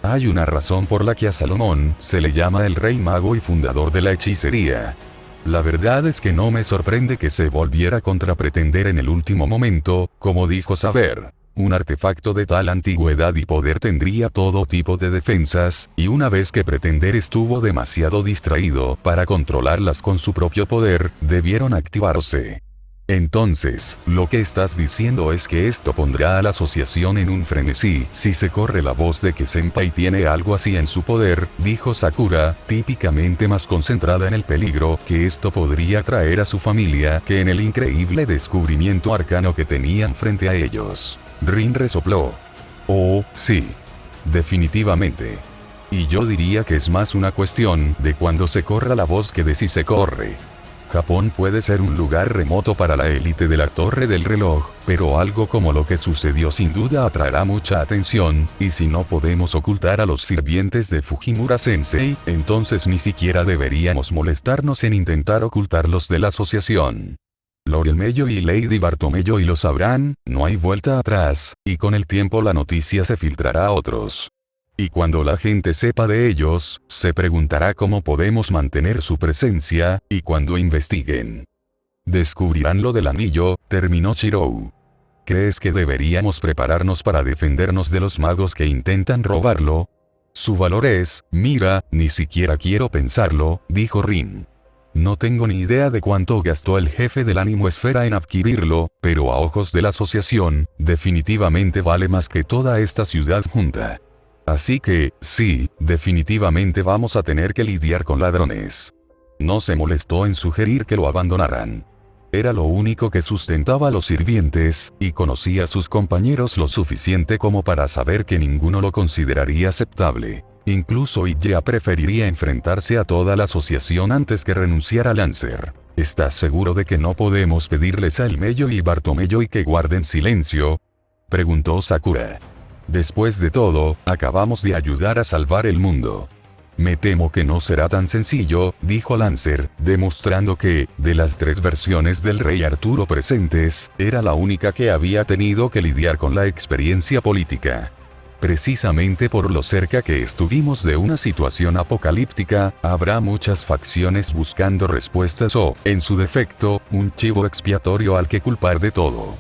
Speaker 1: Hay una razón por la que a Salomón se le llama el rey mago y fundador de la hechicería. La verdad es que no me sorprende que se volviera contra pretender en el último momento, como dijo Saber. Un artefacto de tal antigüedad y poder tendría todo tipo de defensas, y una vez que Pretender estuvo demasiado distraído para controlarlas con su propio poder, debieron activarse. Entonces, lo que estás diciendo es que esto pondrá a la asociación en un frenesí, si se corre la voz de que Senpai tiene algo así en su poder, dijo Sakura, típicamente más concentrada en el peligro que esto podría traer a su familia que en el increíble descubrimiento arcano que tenían frente a ellos. Rin resopló. Oh, sí. Definitivamente. Y yo diría que es más una cuestión de cuando se corra la voz que de si se corre. Japón puede ser un lugar remoto para la élite de la Torre del Reloj, pero algo como lo que sucedió sin duda atraerá mucha atención, y si no podemos ocultar a los sirvientes de Fujimura Sensei, entonces ni siquiera deberíamos molestarnos en intentar ocultarlos de la asociación. Lord Melloi y Lady Bartomelloi lo sabrán, no hay vuelta atrás, y con el tiempo la noticia se filtrará a otros. Y cuando la gente sepa de ellos, se preguntará cómo podemos mantener su presencia, y cuando investiguen, descubrirán lo del anillo, terminó Shirou. ¿Crees que deberíamos prepararnos para defendernos de los magos que intentan robarlo? Su valor es, mira, ni siquiera quiero pensarlo, dijo Rin. No tengo ni idea de cuánto gastó el jefe del ánimo esfera en adquirirlo, pero a ojos de la asociación, definitivamente vale más que toda esta ciudad junta. Así que, sí, definitivamente vamos a tener que lidiar con ladrones. No se molestó en sugerir que lo abandonaran. Era lo único que sustentaba a los sirvientes, y conocía a sus compañeros lo suficiente como para saber que ninguno lo consideraría aceptable. Incluso Illa preferiría enfrentarse a toda la asociación antes que renunciar a Lancer. ¿Estás seguro de que no podemos pedirles a El Melloi y Bartomelloi que guarden silencio? Preguntó Sakura. Después de todo, acabamos de ayudar a salvar el mundo. Me temo que no será tan sencillo, dijo Lancer, demostrando que, de las 3 versiones del rey Arturo presentes, era la única que había tenido que lidiar con la experiencia política. Precisamente por lo cerca que estuvimos de una situación apocalíptica, habrá muchas facciones buscando respuestas o, en su defecto, un chivo expiatorio al que culpar de todo.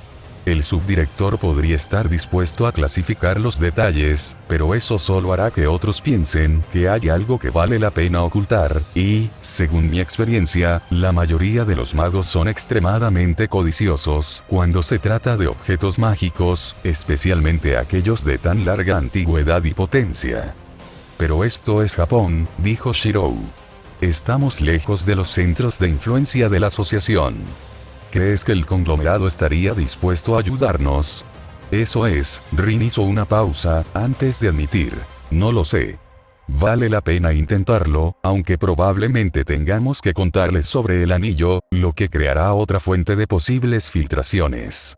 Speaker 1: El subdirector podría estar dispuesto a clasificar los detalles, pero eso solo hará que otros piensen que hay algo que vale la pena ocultar, y, según mi experiencia, la mayoría de los magos son extremadamente codiciosos cuando se trata de objetos mágicos, especialmente aquellos de tan larga antigüedad y potencia. Pero esto es Japón, dijo Shirou. Estamos lejos de los centros de influencia de la asociación. ¿Crees que el conglomerado estaría dispuesto a ayudarnos? Eso es, Rin hizo una pausa, antes de admitir. No lo sé. Vale la pena intentarlo, aunque probablemente tengamos que contarles sobre el anillo, lo que creará otra fuente de posibles filtraciones.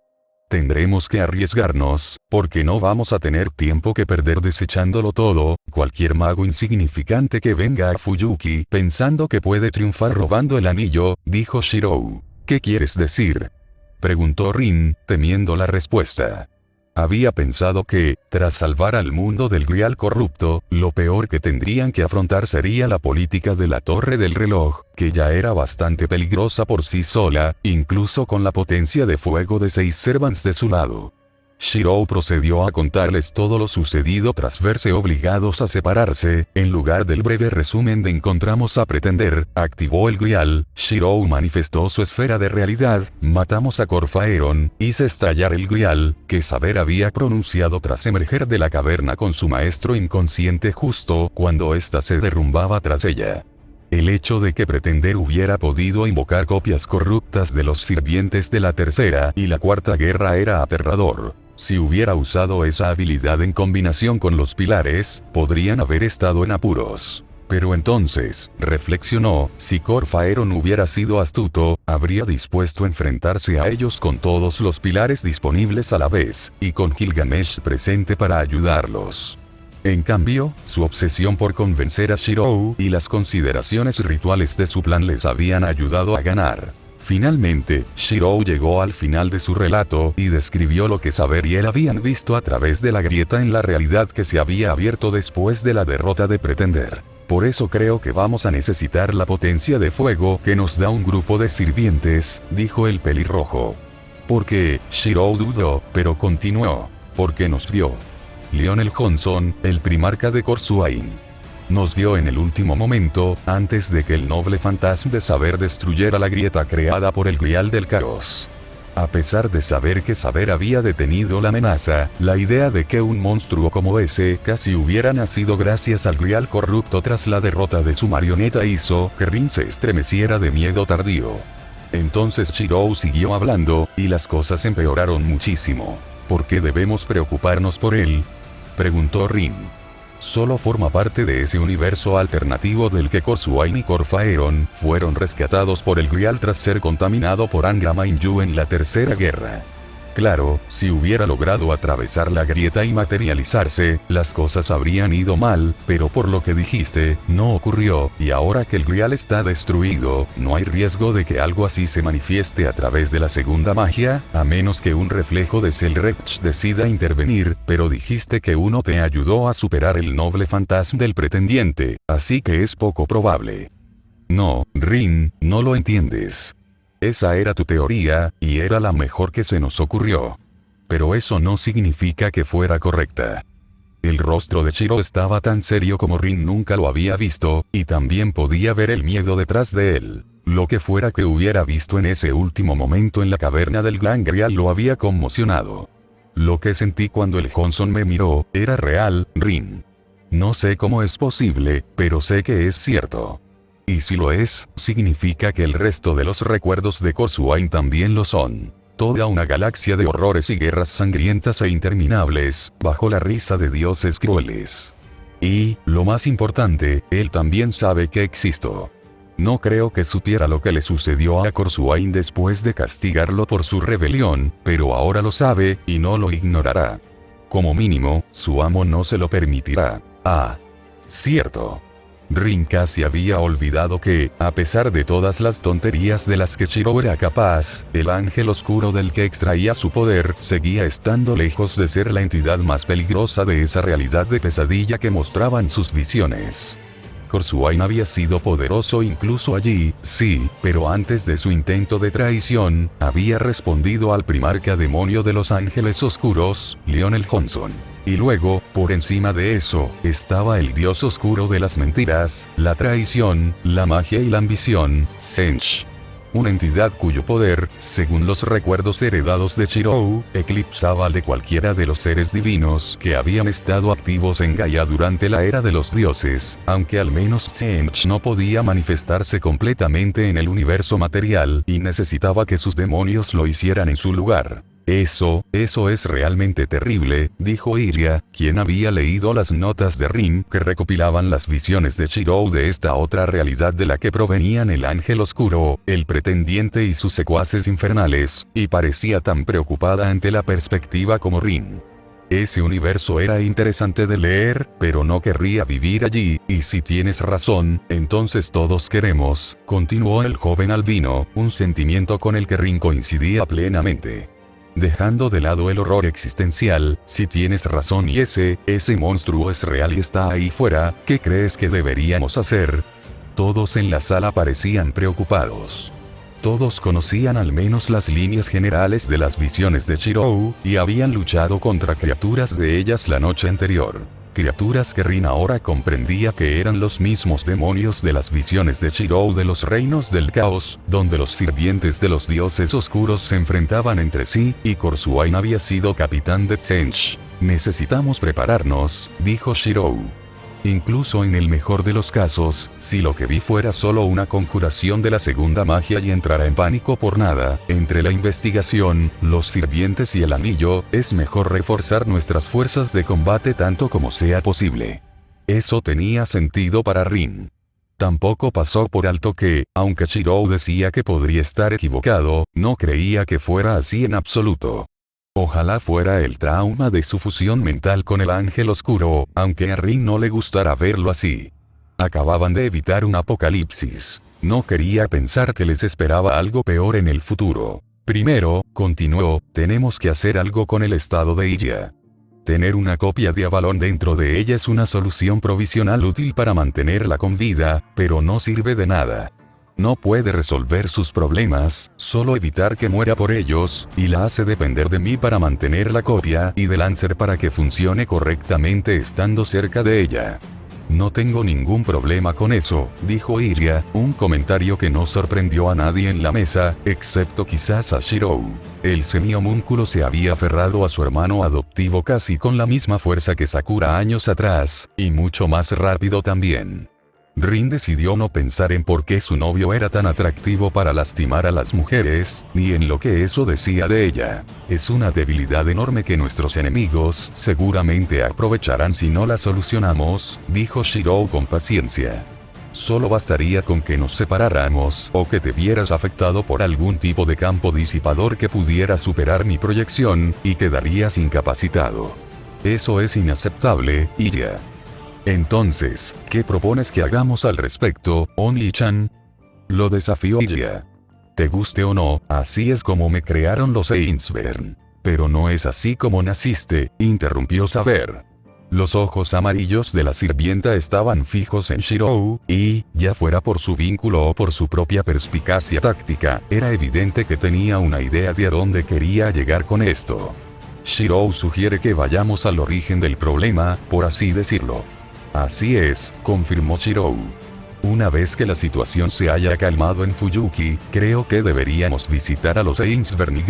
Speaker 1: Tendremos que arriesgarnos, porque no vamos a tener tiempo que perder desechándolo todo. Cualquier mago insignificante que venga a Fuyuki pensando que puede triunfar robando el anillo, dijo Shirou. ¿Qué quieres decir? Preguntó Rin, temiendo la respuesta. Había pensado que, tras salvar al mundo del Grial corrupto, lo peor que tendrían que afrontar sería la política de la Torre del Reloj, que ya era bastante peligrosa por sí sola, incluso con la potencia de fuego de 6 servants de su lado. Shirou procedió a contarles todo lo sucedido tras verse obligados a separarse. En lugar del breve resumen de encontramos a pretender, activó el grial, Shirou manifestó su esfera de realidad, matamos a Corfaeron, hice estallar el grial, que Saber había pronunciado tras emerger de la caverna con su maestro inconsciente justo cuando ésta se derrumbaba tras ella. El hecho de que Pretender hubiera podido invocar copias corruptas de los sirvientes de la tercera y la cuarta guerra era aterrador. Si hubiera usado esa habilidad en combinación con los pilares, podrían haber estado en apuros. Pero entonces, reflexionó, si Corfaeron hubiera sido astuto, habría dispuesto a enfrentarse a ellos con todos los pilares disponibles a la vez, y con Gilgamesh presente para ayudarlos. En cambio, su obsesión por convencer a Shirou y las consideraciones rituales de su plan les habían ayudado a ganar. Finalmente, Shirou llegó al final de su relato y describió lo que Saber y él habían visto a través de la grieta en la realidad que se había abierto después de la derrota de Pretender. Por eso creo que vamos a necesitar la potencia de fuego que nos da un grupo de sirvientes, dijo el pelirrojo. Porque, Shirou dudó, pero continuó. Porque nos vio. Lionel Johnson, el primarca de Corsuain. Nos vio en el último momento, antes de que el noble fantasma de Saber destruyera la grieta creada por el Grial del Caos. A pesar de saber que Saber había detenido la amenaza, la idea de que un monstruo como ese casi hubiera nacido gracias al Grial corrupto tras la derrota de su marioneta hizo que Rin se estremeciera de miedo tardío. Entonces Shirou siguió hablando, y las cosas empeoraron muchísimo. ¿Por qué debemos preocuparnos por él?, preguntó Rin. Solo forma parte de ese universo alternativo del que Corsuain y Corfaeron fueron rescatados por el Grial tras ser contaminado por Angra Mainyu en la tercera guerra. Claro, si hubiera logrado atravesar la grieta y materializarse, las cosas habrían ido mal, pero por lo que dijiste, no ocurrió, y ahora que el Grial está destruido, no hay riesgo de que algo así se manifieste a través de la segunda magia, a menos que un reflejo de Selrech decida intervenir, pero dijiste que uno te ayudó a superar el noble fantasma del pretendiente, así que es poco probable. No, Rin, no lo entiendes. Esa era tu teoría, y era la mejor que se nos ocurrió. Pero eso no significa que fuera correcta. El rostro de Shirou estaba tan serio como Rin nunca lo había visto, y también podía ver el miedo detrás de él. Lo que fuera que hubiera visto en ese último momento en la caverna del Gran Grial lo había conmocionado. Lo que sentí cuando el Johnson me miró, era real, Rin. No sé cómo es posible, pero sé que es cierto. Y si lo es, significa que el resto de los recuerdos de Corsuain también lo son. Toda una galaxia de horrores y guerras sangrientas e interminables, bajo la risa de dioses crueles. Y, lo más importante, él también sabe que existo. No creo que supiera lo que le sucedió a Corsuain después de castigarlo por su rebelión, pero ahora lo sabe, y no lo ignorará. Como mínimo, su amo no se lo permitirá. Ah. Cierto. Rin casi había olvidado que, a pesar de todas las tonterías de las que Shirou era capaz, el ángel oscuro del que extraía su poder seguía estando lejos de ser la entidad más peligrosa de esa realidad de pesadilla que mostraban sus visiones. Corsuain había sido poderoso incluso allí, sí, pero antes de su intento de traición, había respondido al primarca demonio de los ángeles oscuros, Lionel Johnson. Y luego, por encima de eso, estaba el dios oscuro de las mentiras, la traición, la magia y la ambición, Sench. Una entidad cuyo poder, según los recuerdos heredados de Shirou, eclipsaba al de cualquiera de los seres divinos que habían estado activos en Gaia durante la era de los dioses, aunque al menos Sench no podía manifestarse completamente en el universo material y necesitaba que sus demonios lo hicieran en su lugar. Eso es realmente terrible, dijo Iria, quien había leído las notas de Rin que recopilaban las visiones de Shirou de esta otra realidad de la que provenían el ángel oscuro, el pretendiente y sus secuaces infernales, y parecía tan preocupada ante la perspectiva como Rin. Ese universo era interesante de leer, pero no querría vivir allí, y si tienes razón, entonces todos queremos, continuó el joven albino, un sentimiento con el que Rin coincidía plenamente. Dejando de lado el horror existencial, si tienes razón y ese monstruo es real y está ahí fuera, ¿qué crees que deberíamos hacer? Todos en la sala parecían preocupados. Todos conocían al menos las líneas generales de las visiones de Shirou, y habían luchado contra criaturas de ellas la noche anterior. Criaturas que Rin ahora comprendía que eran los mismos demonios de las visiones de Shirou de los reinos del caos, donde los sirvientes de los dioses oscuros se enfrentaban entre sí, y Korsuain había sido capitán de Tsench. Necesitamos prepararnos, dijo Shirou. Incluso en el mejor de los casos, si lo que vi fuera solo una conjuración de la segunda magia y entrara en pánico por nada, entre la investigación, los sirvientes y el anillo, es mejor reforzar nuestras fuerzas de combate tanto como sea posible. Eso tenía sentido para Rin. Tampoco pasó por alto que, aunque Shirou decía que podría estar equivocado, no creía que fuera así en absoluto. Ojalá fuera el trauma de su fusión mental con el ángel oscuro, aunque a Rin no le gustara verlo así. Acababan de evitar un apocalipsis. No quería pensar que les esperaba algo peor en el futuro. Primero, continuó, tenemos que hacer algo con el estado de Ilya. Tener una copia de Avalon dentro de ella es una solución provisional útil para mantenerla con vida, pero no sirve de nada. No puede resolver sus problemas, solo evitar que muera por ellos, y la hace depender de mí para mantener la copia y de Lancer para que funcione correctamente estando cerca de ella. No tengo ningún problema con eso, dijo Ilya, un comentario que no sorprendió a nadie en la mesa, excepto quizás a Shirou. El semi-homúnculo se había aferrado a su hermano adoptivo casi con la misma fuerza que Sakura años atrás, y mucho más rápido también. Rin decidió no pensar en por qué su novio era tan atractivo para lastimar a las mujeres, ni en lo que eso decía de ella. Es una debilidad enorme que nuestros enemigos seguramente aprovecharán si no la solucionamos, dijo Shirou con paciencia. Solo bastaría con que nos separáramos o que te vieras afectado por algún tipo de campo disipador que pudiera superar mi proyección, y quedarías incapacitado. Eso es inaceptable, Ilya. Entonces, ¿qué propones que hagamos al respecto, Only-chan? Lo desafió Ilya. Te guste o no, así es como me crearon los Ainsburn. Pero no es así como naciste, interrumpió Saber. Los ojos amarillos de la sirvienta estaban fijos en Shirou, y, ya fuera por su vínculo o por su propia perspicacia táctica, era evidente que tenía una idea de a dónde quería llegar con esto. Shirou sugiere que vayamos al origen del problema, por así decirlo. Así es, confirmó Shirou. Una vez que la situación se haya calmado en Fuyuki, creo que deberíamos visitar a los Ainsburn y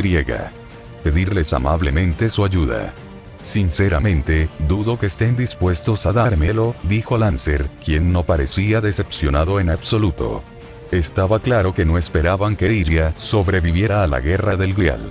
Speaker 1: pedirles amablemente su ayuda. Sinceramente, dudo que estén dispuestos a dármelo, dijo Lancer, quien no parecía decepcionado en absoluto. Estaba claro que no esperaban que Ilya sobreviviera a la guerra del Grial.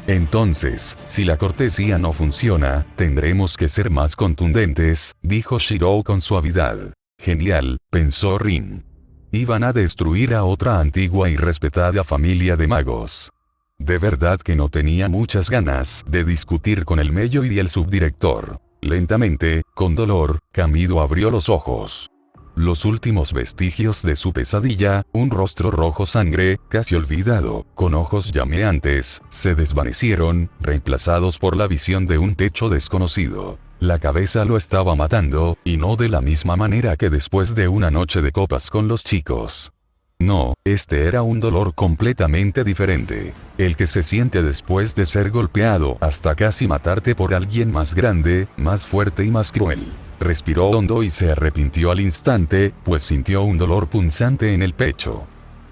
Speaker 1: Entonces, si la cortesía no funciona, tendremos que ser más contundentes, dijo Shirou con suavidad. Genial, pensó Rin. Iban a destruir a otra antigua y respetada familia de magos. De verdad que no tenía muchas ganas de discutir con el Meyo y el subdirector. Lentamente, con dolor, Kamido abrió los ojos. Los últimos vestigios de su pesadilla, un rostro rojo sangre, casi olvidado, con ojos llameantes, se desvanecieron, reemplazados por la visión de un techo desconocido. La cabeza lo estaba matando, y no de la misma manera que después de una noche de copas con los chicos. No, este era un dolor completamente diferente. El que se siente después de ser golpeado hasta casi matarte por alguien más grande, más fuerte y más cruel. Respiró hondo y se arrepintió al instante, pues sintió un dolor punzante en el pecho.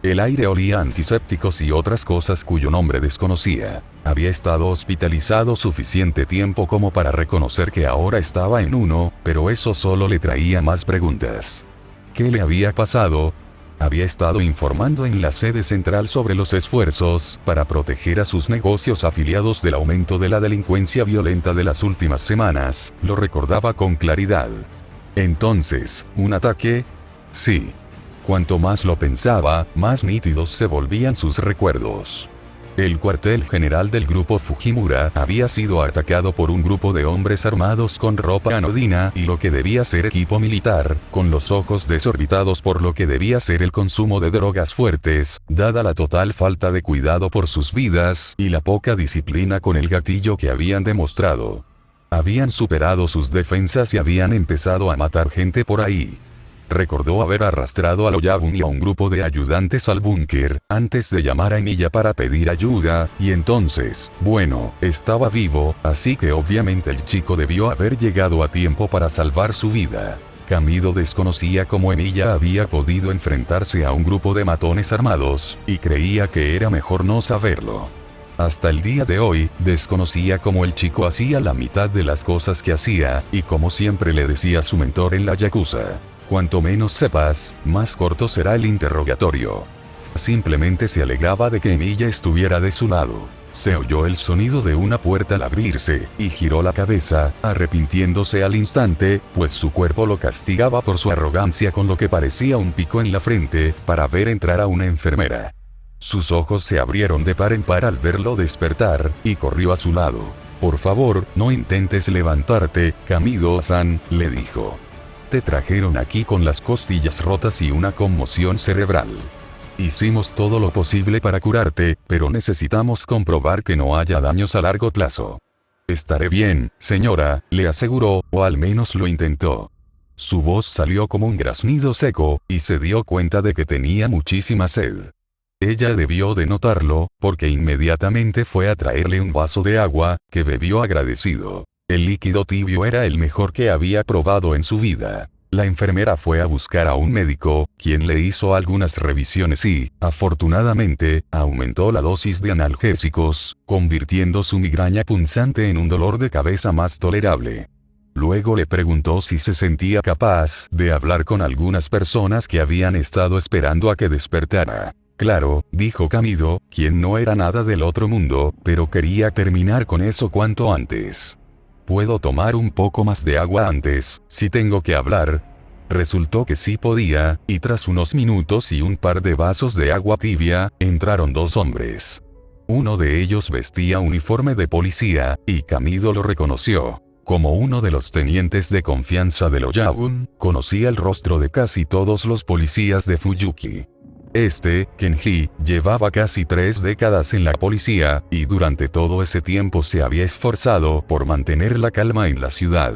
Speaker 1: El aire olía a antisépticos y otras cosas cuyo nombre desconocía. Había estado hospitalizado suficiente tiempo como para reconocer que ahora estaba en uno, pero eso solo le traía más preguntas. ¿Qué le había pasado? Había estado informando en la sede central sobre los esfuerzos para proteger a sus negocios afiliados del aumento de la delincuencia violenta de las últimas semanas, lo recordaba con claridad. Entonces, ¿un ataque? Sí. Cuanto más lo pensaba, más nítidos se volvían sus recuerdos. El cuartel general del grupo Fujimura había sido atacado por un grupo de hombres armados con ropa anodina y lo que debía ser equipo militar, con los ojos desorbitados por lo que debía ser el consumo de drogas fuertes, dada la total falta de cuidado por sus vidas y la poca disciplina con el gatillo que habían demostrado. Habían superado sus defensas y habían empezado a matar gente por ahí. Recordó haber arrastrado a Oyabun y a un grupo de ayudantes al búnker, antes de llamar a Emilia para pedir ayuda, y entonces, bueno, estaba vivo, así que obviamente el chico debió haber llegado a tiempo para salvar su vida. Kamido desconocía cómo Emilia había podido enfrentarse a un grupo de matones armados, y creía que era mejor no saberlo. Hasta el día de hoy, desconocía cómo el chico hacía la mitad de las cosas que hacía, y como siempre le decía su mentor en la Yakuza. Cuanto menos sepas, más corto será el interrogatorio. Simplemente se alegraba de que Emilia estuviera de su lado. Se oyó el sonido de una puerta al abrirse, y giró la cabeza, arrepintiéndose al instante, pues su cuerpo lo castigaba por su arrogancia con lo que parecía un pico en la frente, para ver entrar a una enfermera. Sus ojos se abrieron de par en par al verlo despertar, y corrió a su lado. «Por favor, no intentes levantarte, Kamido-san», le dijo. «Te trajeron aquí con las costillas rotas y una conmoción cerebral. Hicimos todo lo posible para curarte, pero necesitamos comprobar que no haya daños a largo plazo». «Estaré bien, señora», le aseguró, o al menos lo intentó. Su voz salió como un graznido seco, y se dio cuenta de que tenía muchísima sed. Ella debió de notarlo, porque inmediatamente fue a traerle un vaso de agua, que bebió agradecido. El líquido tibio era el mejor que había probado en su vida. La enfermera fue a buscar a un médico, quien le hizo algunas revisiones y, afortunadamente, aumentó la dosis de analgésicos, convirtiendo su migraña punzante en un dolor de cabeza más tolerable. Luego le preguntó si se sentía capaz de hablar con algunas personas que habían estado esperando a que despertara. «Claro», dijo Kamido, quien no era nada del otro mundo, pero quería terminar con eso cuanto antes. «¿Puedo tomar un poco más de agua antes, si tengo que hablar?» Resultó que sí podía, y tras unos minutos y un par de vasos de agua tibia, entraron dos hombres. Uno de ellos vestía uniforme de policía, y Kamido lo reconoció. Como uno de los tenientes de confianza de Oyabun, conocía el rostro de casi todos los policías de Fuyuki. Kenji, llevaba casi 3 décadas en la policía, y durante todo ese tiempo se había esforzado por mantener la calma en la ciudad.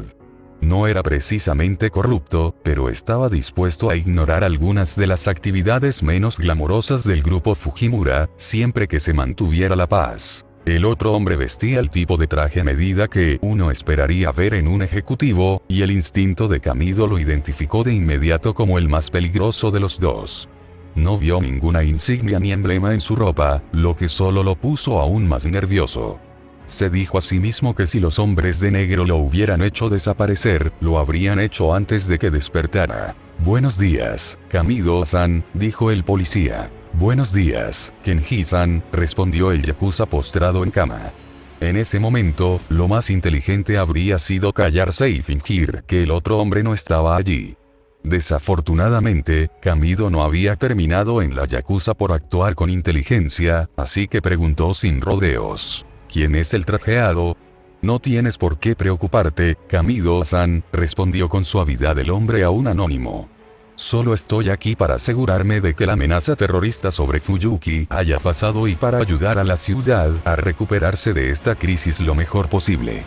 Speaker 1: No era precisamente corrupto, pero estaba dispuesto a ignorar algunas de las actividades menos glamorosas del grupo Fujimura, siempre que se mantuviera la paz. El otro hombre vestía el tipo de traje a medida que uno esperaría ver en un ejecutivo, y el instinto de Kamido lo identificó de inmediato como el más peligroso de los dos. No vio ninguna insignia ni emblema en su ropa, lo que solo lo puso aún más nervioso. Se dijo a sí mismo que si los hombres de negro lo hubieran hecho desaparecer, lo habrían hecho antes de que despertara. «Buenos días, Kamido-san», dijo el policía. «Buenos días, Kenji-san», respondió el yakuza postrado en cama. En ese momento, lo más inteligente habría sido callarse y fingir que el otro hombre no estaba allí. Desafortunadamente, Kamido no había terminado en la yakuza por actuar con inteligencia, así que preguntó sin rodeos. «¿Quién es el trajeado?» «No tienes por qué preocuparte, Kamido-san», respondió con suavidad el hombre aún anónimo. «Solo estoy aquí para asegurarme de que la amenaza terrorista sobre Fuyuki haya pasado y para ayudar a la ciudad a recuperarse de esta crisis lo mejor posible».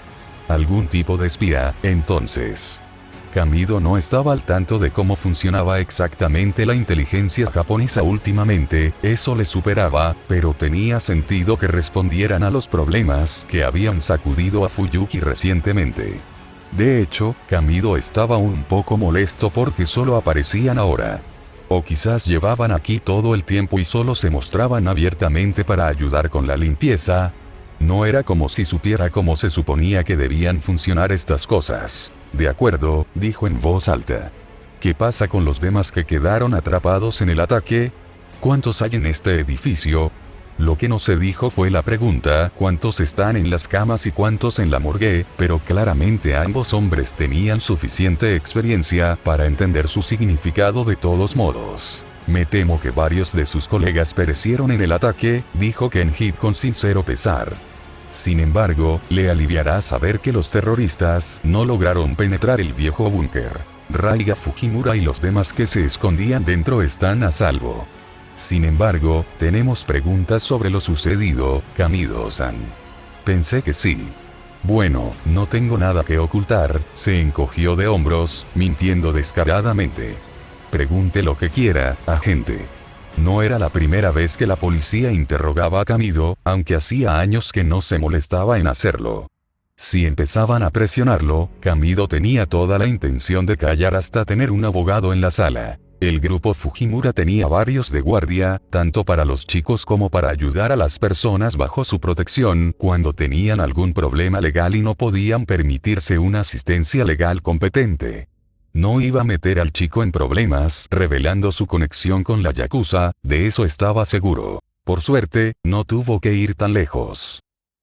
Speaker 1: «¿Algún tipo de espía, entonces?» Kamido no estaba al tanto de cómo funcionaba exactamente la inteligencia japonesa últimamente, eso le superaba, pero tenía sentido que respondieran a los problemas que habían sacudido a Fuyuki recientemente. De hecho, Kamido estaba un poco molesto porque solo aparecían ahora. O quizás llevaban aquí todo el tiempo y solo se mostraban abiertamente para ayudar con la limpieza. No era como si supiera cómo se suponía que debían funcionar estas cosas. «De acuerdo», dijo en voz alta. «¿Qué pasa con los demás que quedaron atrapados en el ataque? ¿Cuántos hay en este edificio?» Lo que no se dijo fue la pregunta «¿cuántos están en las camas y cuántos en la morgue?», pero claramente ambos hombres tenían suficiente experiencia para entender su significado de todos modos. «Me temo que varios de sus colegas perecieron en el ataque», dijo Kenji con sincero pesar. «Sin embargo, le aliviará saber que los terroristas no lograron penetrar el viejo búnker. Raiga Fujimura y los demás que se escondían dentro están a salvo. Sin embargo, tenemos preguntas sobre lo sucedido, Kamido-san». «Pensé que sí». «Bueno, no tengo nada que ocultar», se encogió de hombros, mintiendo descaradamente. Pregunte lo que quiera, agente. No era la primera vez que la policía interrogaba a Kamido, aunque hacía años que no se molestaba en hacerlo. Si empezaban a presionarlo, Kamido tenía toda la intención de callar hasta tener un abogado en la sala. El grupo Fujimura tenía varios de guardia, tanto para los chicos como para ayudar a las personas bajo su protección cuando tenían algún problema legal y no podían permitirse una asistencia legal competente. No iba a meter al chico en problemas revelando su conexión con la yakuza, de eso estaba seguro. Por suerte, no tuvo que ir tan lejos.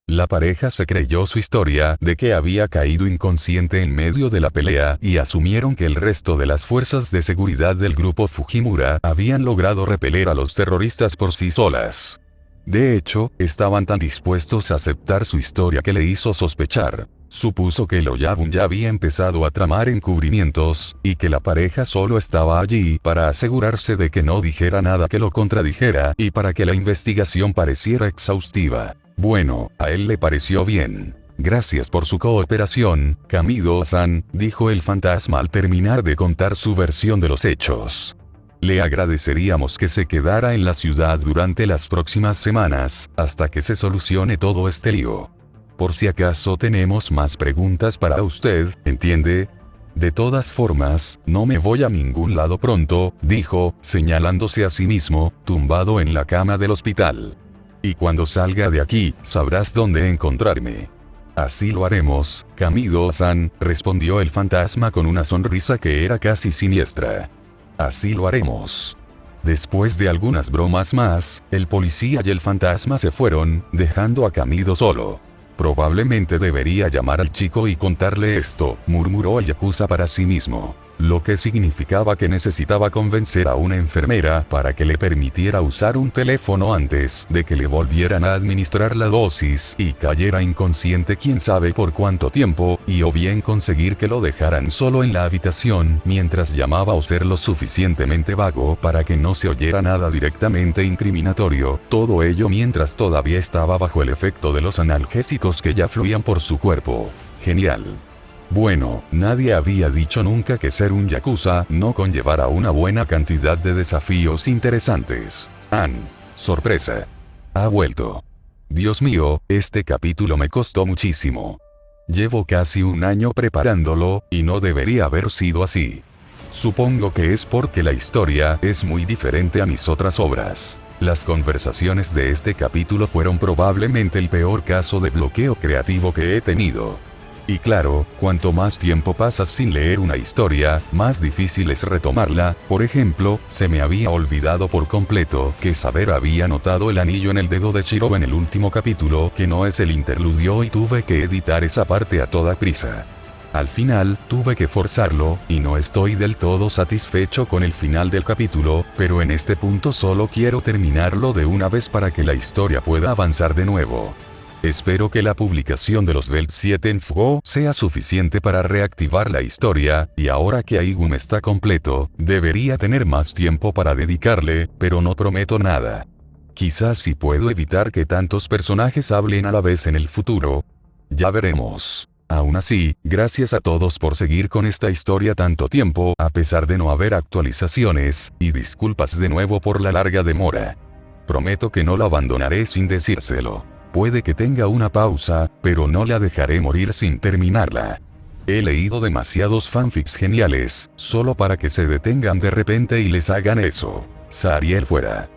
Speaker 1: La pareja se creyó su historia de que había caído inconsciente en medio de la pelea y asumieron que el resto de las fuerzas de seguridad del grupo Fujimura habían logrado repeler a los terroristas por sí solas. De hecho, estaban tan dispuestos a aceptar su historia que le hizo sospechar. Supuso que el Oyabun ya había empezado a tramar encubrimientos, y que la pareja solo estaba allí para asegurarse de que no dijera nada que lo contradijera y para que la investigación pareciera exhaustiva. Bueno, a él le pareció bien. Gracias por su cooperación, Kamido-san, dijo el fantasma al terminar de contar su versión de los hechos. Le agradeceríamos que se quedara en la ciudad durante las próximas semanas, hasta que se solucione todo este lío. Por si acaso tenemos más preguntas para usted, ¿entiende? De todas formas, no me voy a ningún lado pronto, dijo, señalándose a sí mismo, tumbado en la cama del hospital. Y cuando salga de aquí, sabrás dónde encontrarme. Así lo haremos, Kamido-san, respondió el fantasma con una sonrisa que era casi siniestra. Así lo haremos. Después de algunas bromas más, el policía y el fantasma se fueron, dejando a Kamido solo. Probablemente debería llamar al chico y contarle esto, murmuró el yakuza para sí mismo. Lo que significaba que necesitaba convencer a una enfermera para que le permitiera usar un teléfono antes de que le volvieran a administrar la dosis y cayera inconsciente quién sabe por cuánto tiempo, y o bien conseguir que lo dejaran solo en la habitación mientras llamaba o ser lo suficientemente vago para que no se oyera nada directamente incriminatorio, todo ello mientras todavía estaba bajo el efecto de los analgésicos que ya fluían por su cuerpo. Genial. Bueno, nadie había dicho nunca que ser un yakuza no conllevara una buena cantidad de desafíos interesantes. Sorpresa. Ha vuelto. Dios mío, este capítulo me costó muchísimo. Llevo casi un año preparándolo, y no debería haber sido así. Supongo que es porque la historia es muy diferente a mis otras obras. Las conversaciones de este capítulo fueron probablemente el peor caso de bloqueo creativo que he tenido. Y claro, cuanto más tiempo pasas sin leer una historia, más difícil es retomarla. Por ejemplo, se me había olvidado por completo que Saber había notado el anillo en el dedo de Shiro en el último capítulo, que no es el interludio, y tuve que editar esa parte a toda prisa. Al final, tuve que forzarlo, y no estoy del todo satisfecho con el final del capítulo, pero en este punto solo quiero terminarlo de una vez para que la historia pueda avanzar de nuevo. Espero que la publicación de los Belt 7 en Fugo sea suficiente para reactivar la historia, y ahora que Aigum está completo, debería tener más tiempo para dedicarle, pero no prometo nada. Quizás sí puedo evitar que tantos personajes hablen a la vez en el futuro. Ya veremos. Aún así, gracias a todos por seguir con esta historia tanto tiempo a pesar de no haber actualizaciones, y disculpas de nuevo por la larga demora. Prometo que no la abandonaré sin decírselo. Puede que tenga una pausa, pero no la dejaré morir sin terminarla. He leído demasiados fanfics geniales, solo para que se detengan de repente y les hagan eso. Sariel fuera.